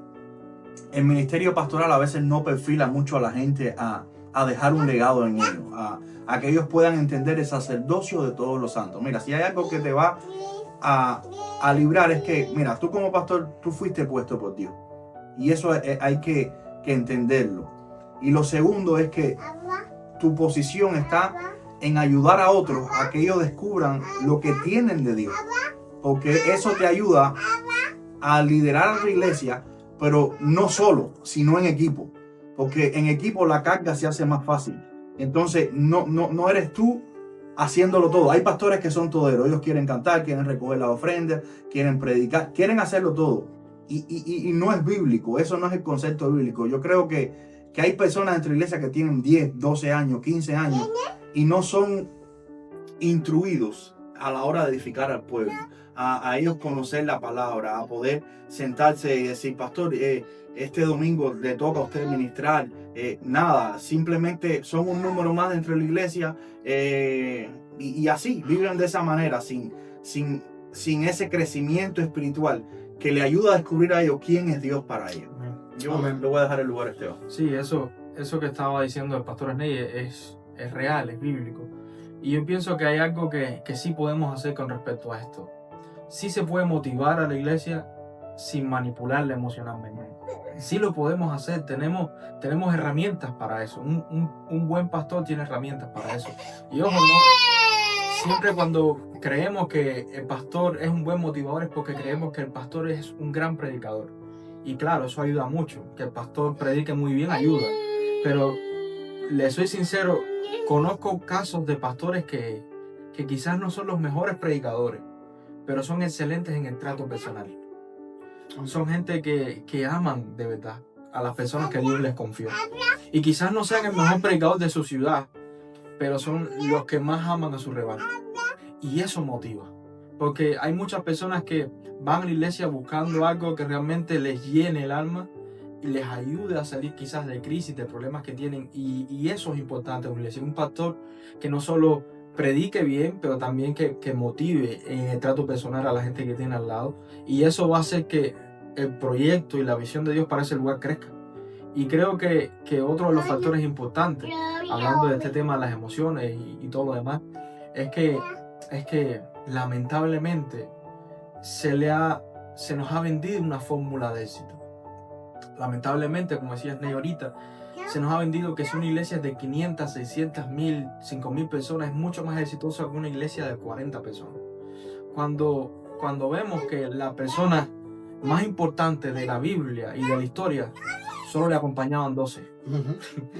el ministerio pastoral a veces no perfila mucho a la gente a dejar un legado en ellos, a que ellos puedan entender el sacerdocio de todos los santos. Mira, si hay algo que te va a librar es que, mira, tú como pastor, tú fuiste puesto por Dios. Y eso hay que entenderlo. Y lo segundo es que tu posición está en ayudar a otros a que ellos descubran lo que tienen de Dios. Porque eso te ayuda a liderar a la iglesia, pero no solo, sino en equipo. Porque en equipo la carga se hace más fácil. Entonces, no eres tú haciéndolo todo. Hay pastores que son toderos. Ellos quieren cantar, quieren recoger las ofrendas, quieren predicar, quieren hacerlo todo. Y no es bíblico. Eso no es el concepto bíblico. Yo creo que hay personas dentro de la iglesia que tienen 10, 12 años, 15 años y no son instruidos a la hora de edificar al pueblo. A ellos conocer la palabra, a poder sentarse y decir, pastor, este domingo le toca a usted ministrar. Nada, simplemente son un número más dentro de la iglesia y así, viven de esa manera, sin ese crecimiento espiritual que le ayuda a descubrir a ellos quién es Dios para ellos. Yo le voy a dejar el lugar a Esteban. Sí, eso que estaba diciendo el pastor Sney es real, es bíblico. Y yo pienso que hay algo que sí podemos hacer con respecto a esto. Sí se puede motivar a la iglesia sin manipularla emocionalmente. Sí lo podemos hacer, tenemos herramientas para eso. Un buen pastor tiene herramientas para eso. Y ojo, no, siempre cuando creemos que el pastor es un buen motivador es porque creemos que el pastor es un gran predicador. Y claro, eso ayuda mucho. Que el pastor predique muy bien ayuda. Pero le soy sincero, conozco casos de pastores que quizás no son los mejores predicadores, pero son excelentes en el trato personal. Son gente que aman de verdad a las personas que Dios les confió. Y quizás no sean el mejor predicador de su ciudad, pero son los que más aman a su rebaño. Y eso motiva. Porque hay muchas personas que van a la iglesia buscando algo que realmente les llene el alma y les ayude a salir quizás de crisis, de problemas que tienen. Y eso es importante en una iglesia. Un pastor que no solo predique bien, pero también que motive en el trato personal a la gente que tiene al lado. Y eso va a hacer que el proyecto y la visión de Dios para ese lugar crezca. Y creo que otro de los factores importantes, hablando de este tema de las emociones y todo lo demás, es que lamentablemente se nos ha vendido una fórmula de éxito. Lamentablemente, como decía Sney ahorita, se nos ha vendido que si una iglesia de 500, 600, 1000, 5000 personas es mucho más exitosa que una iglesia de 40 personas. Cuando vemos que la persona más importantes de la Biblia y de la historia, solo le acompañaban 12.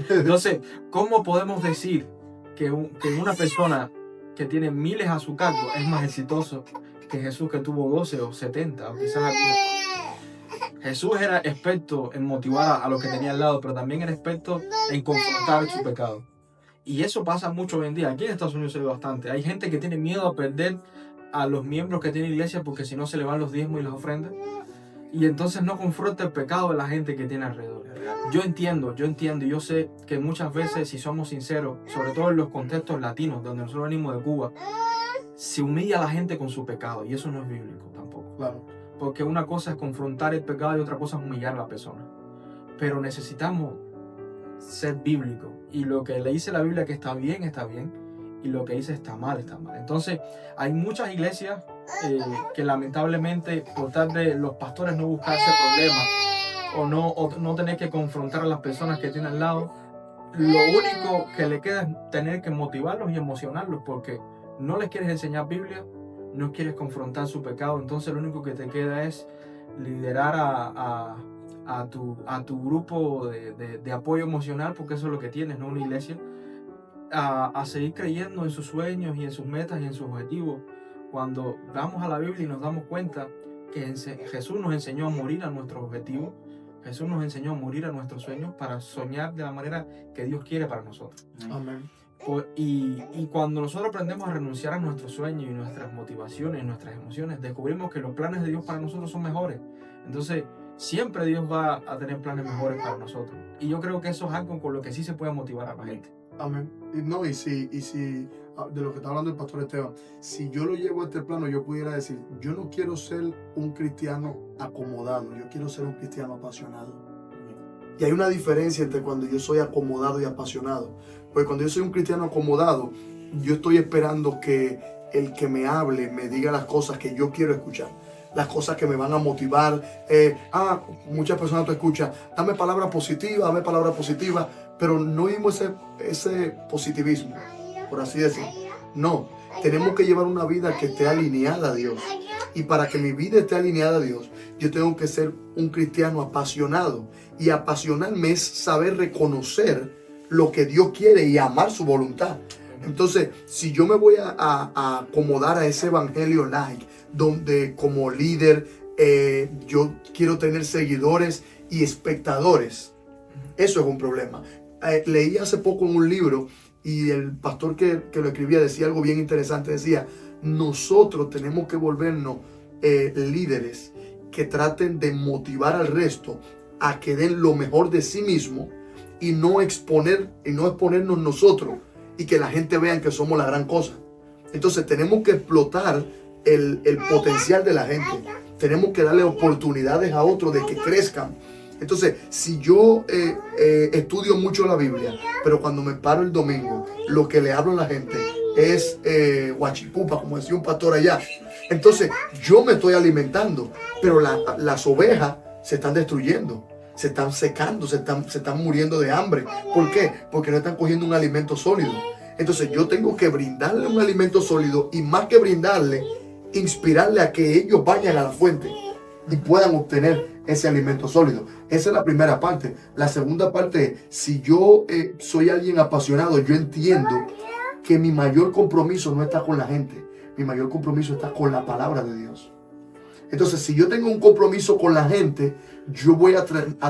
Entonces, ¿cómo podemos decir que una persona que tiene miles a su cargo es más exitoso que Jesús, que tuvo 12 o 70 o quizás algunos? Jesús era experto en motivar a los que tenía al lado, pero también era experto en confrontar su pecado. Y eso pasa mucho hoy en día. Aquí en Estados Unidos se ve bastante. Hay gente que tiene miedo a perder a los miembros que tiene iglesia porque si no se le van los diezmos y las ofrendas. Y entonces no confronta el pecado de la gente que tiene alrededor. Yo entiendo, y yo sé que muchas veces, si somos sinceros, sobre todo en los contextos latinos, donde nosotros venimos de Cuba, se humilla a la gente con su pecado, y eso no es bíblico tampoco. Claro. Porque una cosa es confrontar el pecado y otra cosa es humillar a la persona. Pero necesitamos ser bíblicos, y lo que le dice la Biblia que está bien, y lo que dice está mal. Entonces, hay muchas iglesias que lamentablemente, por tal de los pastores no buscarse problemas, o no tener que confrontar a las personas que tienen al lado, lo único que le queda es tener que motivarlos y emocionarlos, porque no les quieres enseñar Biblia, no quieres confrontar su pecado. Entonces lo único que te queda es liderar a tu grupo de apoyo emocional, porque eso es lo que tienes, no una iglesia, a seguir creyendo en sus sueños y en sus metas y en sus objetivos. Cuando vamos a la Biblia y nos damos cuenta que Jesús nos enseñó a morir a nuestros objetivos, Jesús nos enseñó a morir a nuestros sueños para soñar de la manera que Dios quiere para nosotros. Amén. Y cuando nosotros aprendemos a renunciar a nuestros sueños y nuestras motivaciones, nuestras emociones, descubrimos que los planes de Dios para nosotros son mejores. Entonces, siempre Dios va a tener planes mejores para nosotros. Y yo creo que eso es algo con lo que sí se puede motivar a la gente. Amén. Y si de lo que está hablando el pastor Esteban, si yo lo llevo a este plano, yo pudiera decir, yo no quiero ser un cristiano acomodado, yo quiero ser un cristiano apasionado. Y hay una diferencia entre cuando yo soy acomodado y apasionado. Porque cuando yo soy un cristiano acomodado, yo estoy esperando que el que me hable me diga las cosas que yo quiero escuchar, las cosas que me van a motivar. Muchas personas te escuchan, dame palabra positiva, pero no vimos ese positivismo, por así decir. No, tenemos que llevar una vida que esté alineada a Dios. Y para que mi vida esté alineada a Dios, yo tengo que ser un cristiano apasionado. Y apasionarme es saber reconocer lo que Dios quiere y amar su voluntad. Entonces, si yo me voy a acomodar a ese evangelio like, donde como líder yo quiero tener seguidores y espectadores, eso es un problema. Leí hace poco en un libro y el pastor que lo escribía decía algo bien interesante. Decía, nosotros tenemos que volvernos líderes que traten de motivar al resto a que den lo mejor de sí mismo y no exponernos nosotros y que la gente vea que somos la gran cosa. Entonces tenemos que explotar el potencial de la gente. Tenemos que darle oportunidades a otros de que crezcan. Entonces, si yo estudio mucho la Biblia, pero cuando me paro el domingo, lo que le hablo a la gente es guachipupa, como decía un pastor allá. Entonces, yo me estoy alimentando, pero las ovejas se están destruyendo, se están secando, se están muriendo de hambre. ¿Por qué? Porque no están cogiendo un alimento sólido. Entonces, yo tengo que brindarle un alimento sólido y más que brindarle, inspirarle a que ellos vayan a la fuente y puedan obtener ese alimento sólido. Esa es la primera parte. La segunda parte es, si yo soy alguien apasionado, yo entiendo que mi mayor compromiso no está con la gente. Mi mayor compromiso está con la palabra de Dios. Entonces, si yo tengo un compromiso con la gente, yo voy a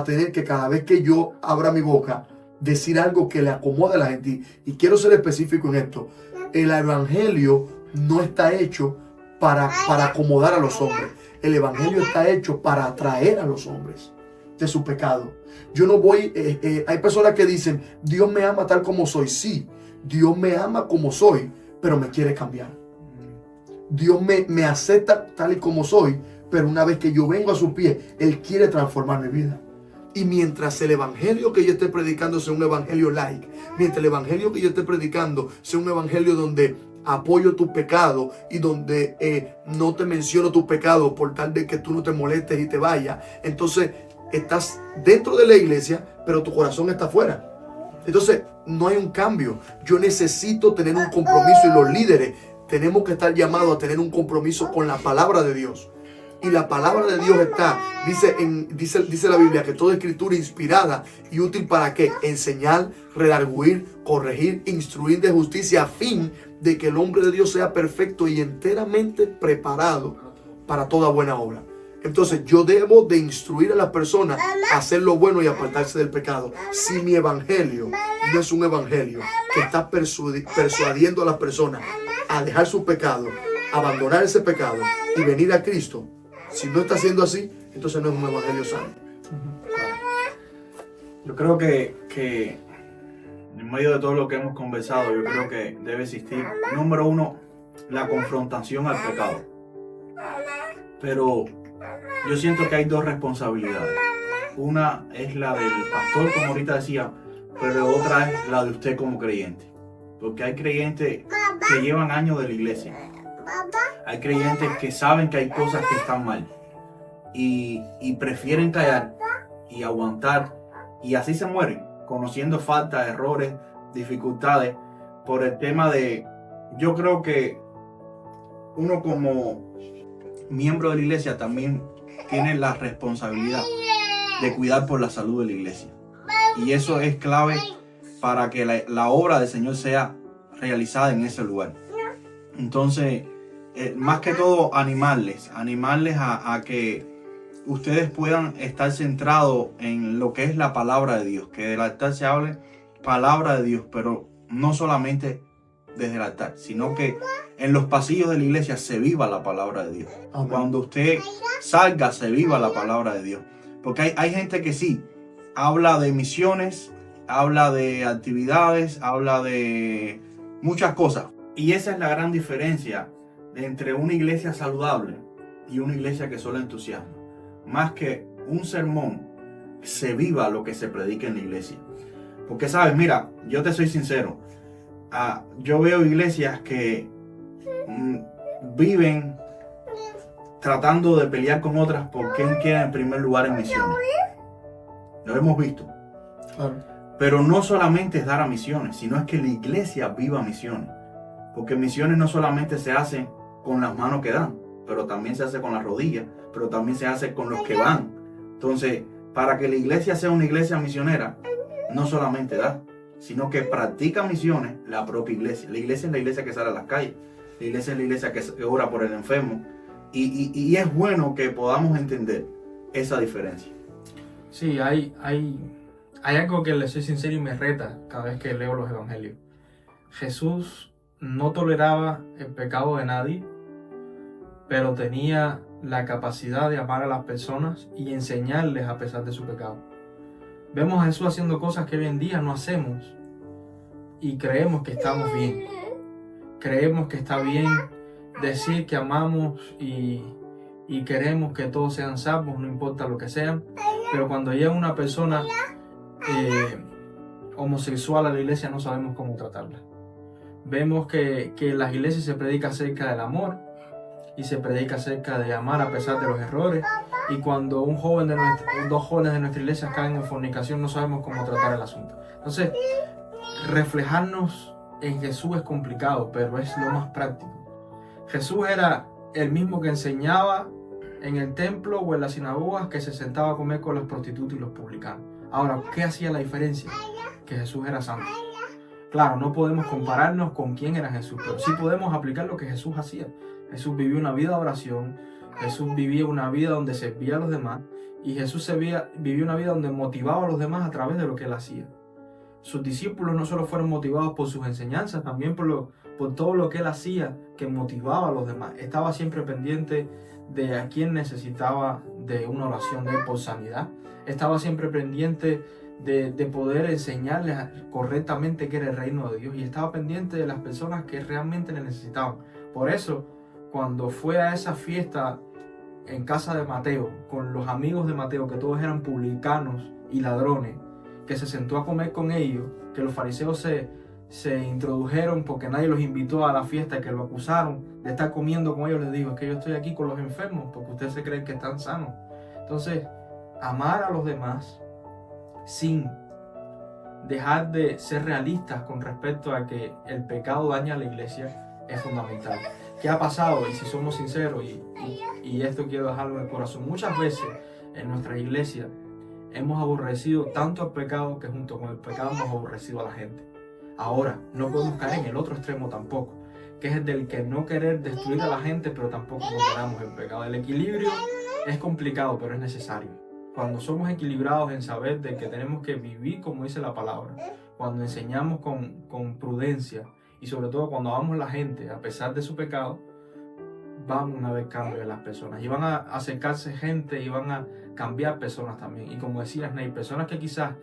tener que cada vez que yo abra mi boca, decir algo que le acomode a la gente. Y quiero ser específico en esto. El evangelio no está hecho para acomodar a los hombres. El evangelio está hecho para atraer a los hombres de su pecado. Yo no voy, hay personas que dicen, Dios me ama tal como soy. Sí, Dios me ama como soy, pero me quiere cambiar. Dios me acepta tal y como soy, pero una vez que yo vengo a sus pies, Él quiere transformar mi vida. Y mientras el evangelio que yo esté predicando sea un evangelio like, mientras el evangelio que yo esté predicando sea un evangelio donde apoyo tu pecado y donde no te menciono tu pecado por tal de que tú no te molestes y te vayas, entonces estás dentro de la iglesia, pero tu corazón está afuera. Entonces no hay un cambio. Yo necesito tener un compromiso y los líderes tenemos que estar llamados a tener un compromiso con la palabra de Dios. y la palabra de Dios está, dice la Biblia que toda escritura inspirada y útil para qué, enseñar, redarguir, corregir, instruir de justicia, a fin de que el hombre de Dios sea perfecto y enteramente preparado para toda buena obra. Entonces yo debo de instruir a las personas a hacer lo bueno y apartarse del pecado. Si mi evangelio no es un evangelio que está persuadiendo a las personas a dejar su pecado, abandonar ese pecado y venir a Cristo, si no está haciendo así, entonces no es un evangelio sano. Yo creo que en medio de todo lo que hemos conversado, yo creo que debe existir, número uno, la confrontación al pecado. Pero yo siento que hay dos responsabilidades. Una es la del pastor, como ahorita decía, pero otra es la de usted como creyente. Porque hay creyentes que llevan años de la iglesia. Hay creyentes que saben que hay cosas que están mal. Y prefieren callar y aguantar. Y así se mueren, conociendo faltas, errores, dificultades. Por el tema de, yo creo que uno como miembro de la iglesia también tiene la responsabilidad de cuidar por la salud de la iglesia. Y eso es clave para que la obra del Señor sea realizada en ese lugar. Entonces, más que todo, animarles a que ustedes puedan estar centrados en lo que es la palabra de Dios. Que del altar se hable palabra de Dios, pero no solamente desde el altar, sino que en los pasillos de la iglesia se viva la palabra de Dios. Amén. Cuando usted salga, se viva la palabra de Dios. Porque hay gente que sí, habla de misiones, habla de actividades, habla de muchas cosas. Y esa es la gran diferencia entre una iglesia saludable y una iglesia que solo entusiasma. Más que un sermón, se viva lo que se predica en la iglesia. Porque sabes, mira, yo te soy sincero, yo veo iglesias que viven tratando de pelear con otras por quién queda en primer lugar en misiones. Lo hemos visto. Claro. Pero no solamente es dar a misiones, sino es que la iglesia viva misiones. Porque misiones no solamente se hacen con las manos que dan, pero también se hace con las rodillas, pero también se hace con los que van. Entonces, para que la iglesia sea una iglesia misionera, no solamente da, sino que practica misiones la propia iglesia. La iglesia es la iglesia que sale a las calles. La iglesia es la iglesia que ora por el enfermo. Y es bueno que podamos entender esa diferencia. Sí, hay algo que le soy sincero y me reta cada vez que leo los evangelios. Jesús no toleraba el pecado de nadie, pero tenía la capacidad de amar a las personas y enseñarles a pesar de su pecado. Vemos a Jesús haciendo cosas que hoy en día no hacemos y creemos que estamos bien. Creemos que está bien decir que amamos y queremos que todos sean salvos, no importa lo que sean. Pero cuando llega una persona homosexual a la iglesia, no sabemos cómo tratarla. Vemos que en las iglesias se predica acerca del amor y se predica acerca de amar a pesar de los errores. Y cuando dos jóvenes de nuestra iglesia caen en fornicación, no sabemos cómo tratar el asunto. Entonces, reflejarnos en Jesús es complicado, pero es lo más práctico. Jesús era el mismo que enseñaba en el templo o en las sinagogas, que se sentaba a comer con los prostitutos y los publicanos. Ahora, ¿qué hacía la diferencia? Que Jesús era santo. Claro, no podemos compararnos con quién era Jesús, pero sí podemos aplicar lo que Jesús hacía. Jesús vivió una vida de oración, Jesús vivía una vida donde servía a los demás, y Jesús vivió una vida donde motivaba a los demás a través de lo que él hacía. Sus discípulos no solo fueron motivados por sus enseñanzas, también por todo lo que él hacía que motivaba a los demás. Estaba siempre pendiente de a quien necesitaba de una oración de él por sanidad. Estaba siempre pendiente de poder enseñarles correctamente qué era el reino de Dios, y estaba pendiente de las personas que realmente le necesitaban. Por eso, cuando fue a esa fiesta en casa de Mateo, con los amigos de Mateo, que todos eran publicanos y ladrones, que se sentó a comer con ellos, que los fariseos se introdujeron porque nadie los invitó a la fiesta, que lo acusaron de estar comiendo con ellos, les dijo: es que yo estoy aquí con los enfermos porque ustedes se creen que están sanos. Entonces, amar a los demás sin dejar de ser realistas con respecto a que el pecado daña a la iglesia es fundamental. ¿qué ha pasado? Y si somos sinceros, y esto quiero dejarlo en el corazón, muchas veces en nuestra iglesia hemos aborrecido tanto el pecado que junto con el pecado hemos aborrecido a la gente. Ahora, no podemos caer en el otro extremo tampoco, que es el del que no querer destruir a la gente, pero tampoco condenamos el pecado. El equilibrio es complicado, pero es necesario. Cuando somos equilibrados en saber de que tenemos que vivir como dice la palabra, cuando enseñamos con prudencia y sobre todo cuando amamos a la gente a pesar de su pecado, vamos a ver cambios en las personas y van a acercarse gente y van a cambiar personas también. Y como decía Snake, personas que quizás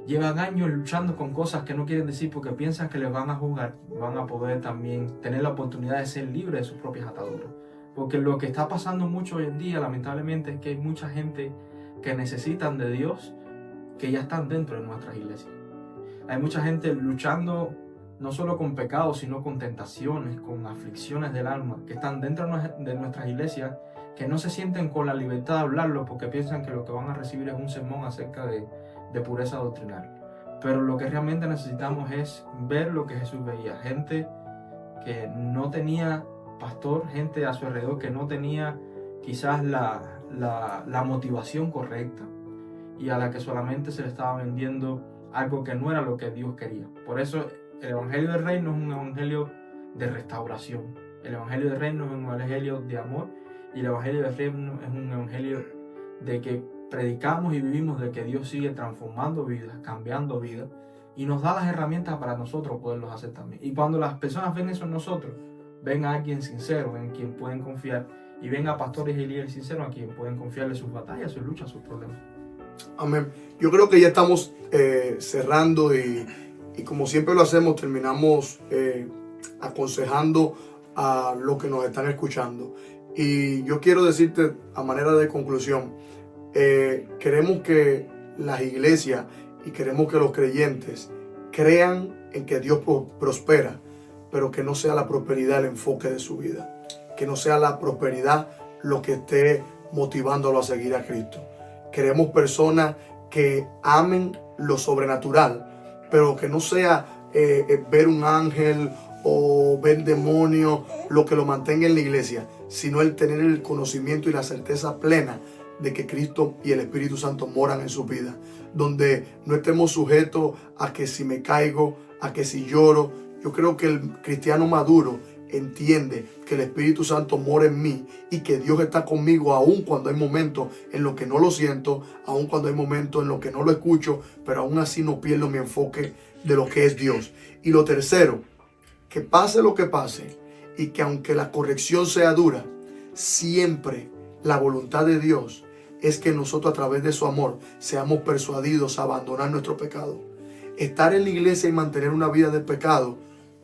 llevan años luchando con cosas que no quieren decir porque piensan que les van a juzgar, van a poder también tener la oportunidad de ser libres de sus propias ataduras. Porque lo que está pasando mucho hoy en día, lamentablemente, es que hay mucha gente que necesitan de Dios que ya están dentro de nuestras iglesias. Hay mucha gente luchando no solo con pecados, sino con tentaciones, con aflicciones del alma, que están dentro de nuestras iglesias, que no se sienten con la libertad de hablarlo porque piensan que lo que van a recibir es un sermón acerca de pureza doctrinal. Pero lo que realmente necesitamos es ver lo que Jesús veía. Gente que no tenía pastor, gente a su alrededor que no tenía quizás la motivación correcta y a la que solamente se le estaba vendiendo algo que no era lo que Dios quería. Por eso el Evangelio del Reino es un evangelio de restauración. El Evangelio del Reino es un evangelio de amor y el Evangelio del Reino es un evangelio de que predicamos y vivimos de que Dios sigue transformando vidas, cambiando vidas y nos da las herramientas para nosotros poderlos hacer también. Y cuando las personas ven eso en nosotros, ven a alguien sincero, en quien pueden confiar y ven a pastores y líderes sinceros a quien pueden confiarle sus batallas, sus luchas, sus problemas. Amén. Yo creo que ya estamos cerrando y como siempre lo hacemos, terminamos aconsejando a los que nos están escuchando. Y yo quiero decirte a manera de conclusión, queremos que las iglesias y queremos que los creyentes crean en que Dios prospera, pero que no sea la prosperidad el enfoque de su vida, que no sea la prosperidad lo que esté motivándolo a seguir a Cristo. Queremos personas que amen lo sobrenatural, pero que no sea ver un ángel o ver demonios lo que lo mantenga en la iglesia, sino el tener el conocimiento y la certeza plena de que Cristo y el Espíritu Santo moran en su vida, donde no estemos sujetos a que si me caigo, a que si lloro. Yo creo que el cristiano maduro entiende que el Espíritu Santo mora en mí y que Dios está conmigo aun cuando hay momentos en los que no lo siento, aun cuando hay momentos en los que no lo escucho, pero aún así no pierdo mi enfoque de lo que es Dios. Y lo tercero, que pase lo que pase y que aunque la corrección sea dura, siempre la voluntad de Dios es que nosotros a través de su amor seamos persuadidos a abandonar nuestro pecado. Estar en la iglesia y mantener una vida de pecado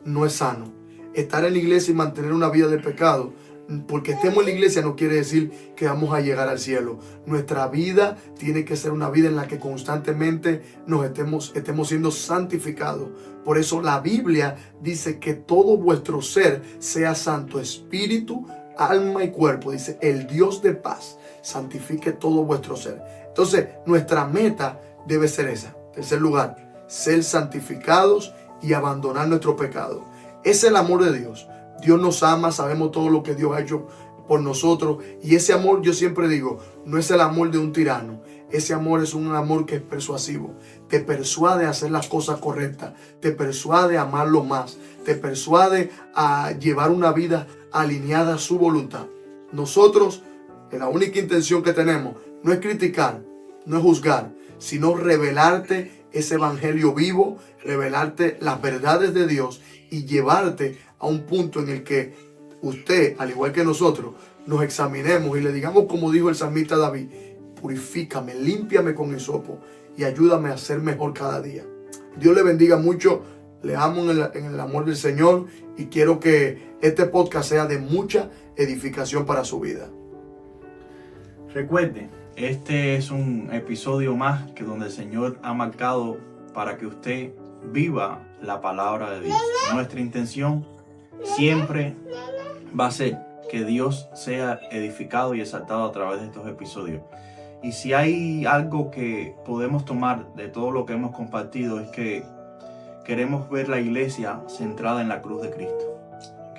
no es sano. Estar en la iglesia y mantener una vida de pecado, porque estemos en la iglesia no quiere decir que vamos a llegar al cielo. Nuestra vida tiene que ser una vida en la que constantemente nos estemos siendo santificados. Por eso la Biblia dice que todo vuestro ser sea santo, espíritu, alma y cuerpo. Dice, el Dios de paz santifique todo vuestro ser. Entonces, nuestra meta debe ser esa. En tercer lugar, ser santificados y abandonar nuestro pecado. Es el amor de Dios. Dios nos ama, sabemos todo lo que Dios ha hecho por nosotros. Y ese amor, yo siempre digo, no es el amor de un tirano. Ese amor es un amor que es persuasivo. Te persuade a hacer las cosas correctas. Te persuade a amarlo más. Te persuade a llevar una vida alineada a su voluntad. Nosotros, la única intención que tenemos no es criticar, no es juzgar, sino revelarte ese evangelio vivo, revelarte las verdades de Dios y llevarte a un punto en el que usted, al igual que nosotros, nos examinemos y le digamos como dijo el salmista David, purifícame, límpiame con hisopo y ayúdame a ser mejor cada día. Dios le bendiga mucho, le amo en el amor del Señor y quiero que este podcast sea de mucha edificación para su vida. Recuerde, este es un episodio más que donde el Señor ha marcado para que usted viva la palabra de Dios. Nuestra intención siempre va a ser que Dios sea edificado y exaltado a través de estos episodios. Y si hay algo que podemos tomar de todo lo que hemos compartido es que queremos ver la iglesia centrada en la cruz de Cristo.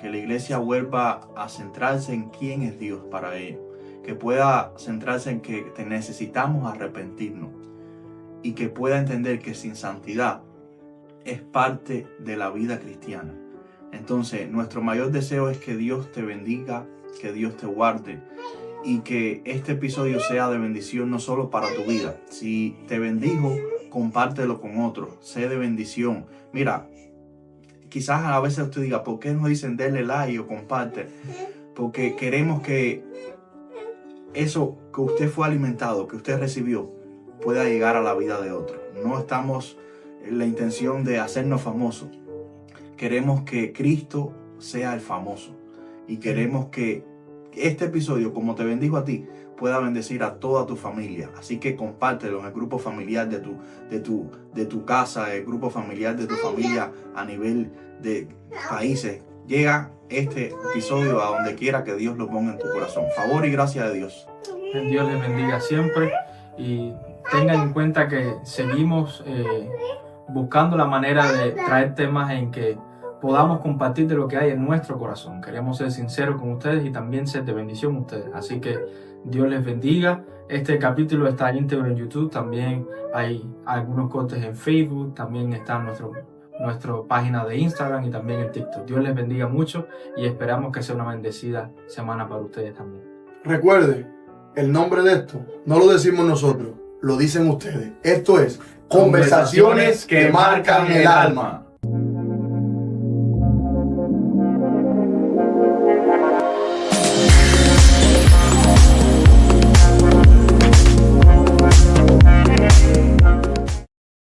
que la iglesia vuelva a centrarse en quién es Dios para ella, que pueda centrarse en que necesitamos arrepentirnos y que pueda entender que sin santidad es parte de la vida cristiana. Entonces, nuestro mayor deseo es que Dios te bendiga, que Dios te guarde y que este episodio sea de bendición no solo para tu vida. Si te bendijo, compártelo con otros, sé de bendición. Mira, quizás a veces usted diga, ¿por qué no dicen denle like o comparte? Porque queremos que eso que usted fue alimentado, que usted recibió, pueda llegar a la vida de otro. No estamos en la intención de hacernos famosos. Queremos que Cristo sea el famoso. Y queremos que este episodio, como te bendijo a ti, pueda bendecir a toda tu familia. Así que compártelo en el grupo familiar de tu casa, el grupo familiar de tu familia a nivel de países. Llega este episodio a donde quiera que Dios lo ponga en tu corazón. Favor y gracia de Dios. Que Dios les bendiga siempre y tengan en cuenta que seguimos buscando la manera de traer temas en que podamos compartir de lo que hay en nuestro corazón. Queremos ser sinceros con ustedes y también ser de bendición a ustedes. Así que Dios les bendiga. Este capítulo está íntegro en YouTube. También hay algunos cortes en Facebook. También está nuestra página de Instagram y también en TikTok. Dios les bendiga mucho y esperamos que sea una bendecida semana para ustedes también. Recuerde, el nombre de esto no lo decimos nosotros, lo dicen ustedes. Esto es Conversaciones que marcan el alma.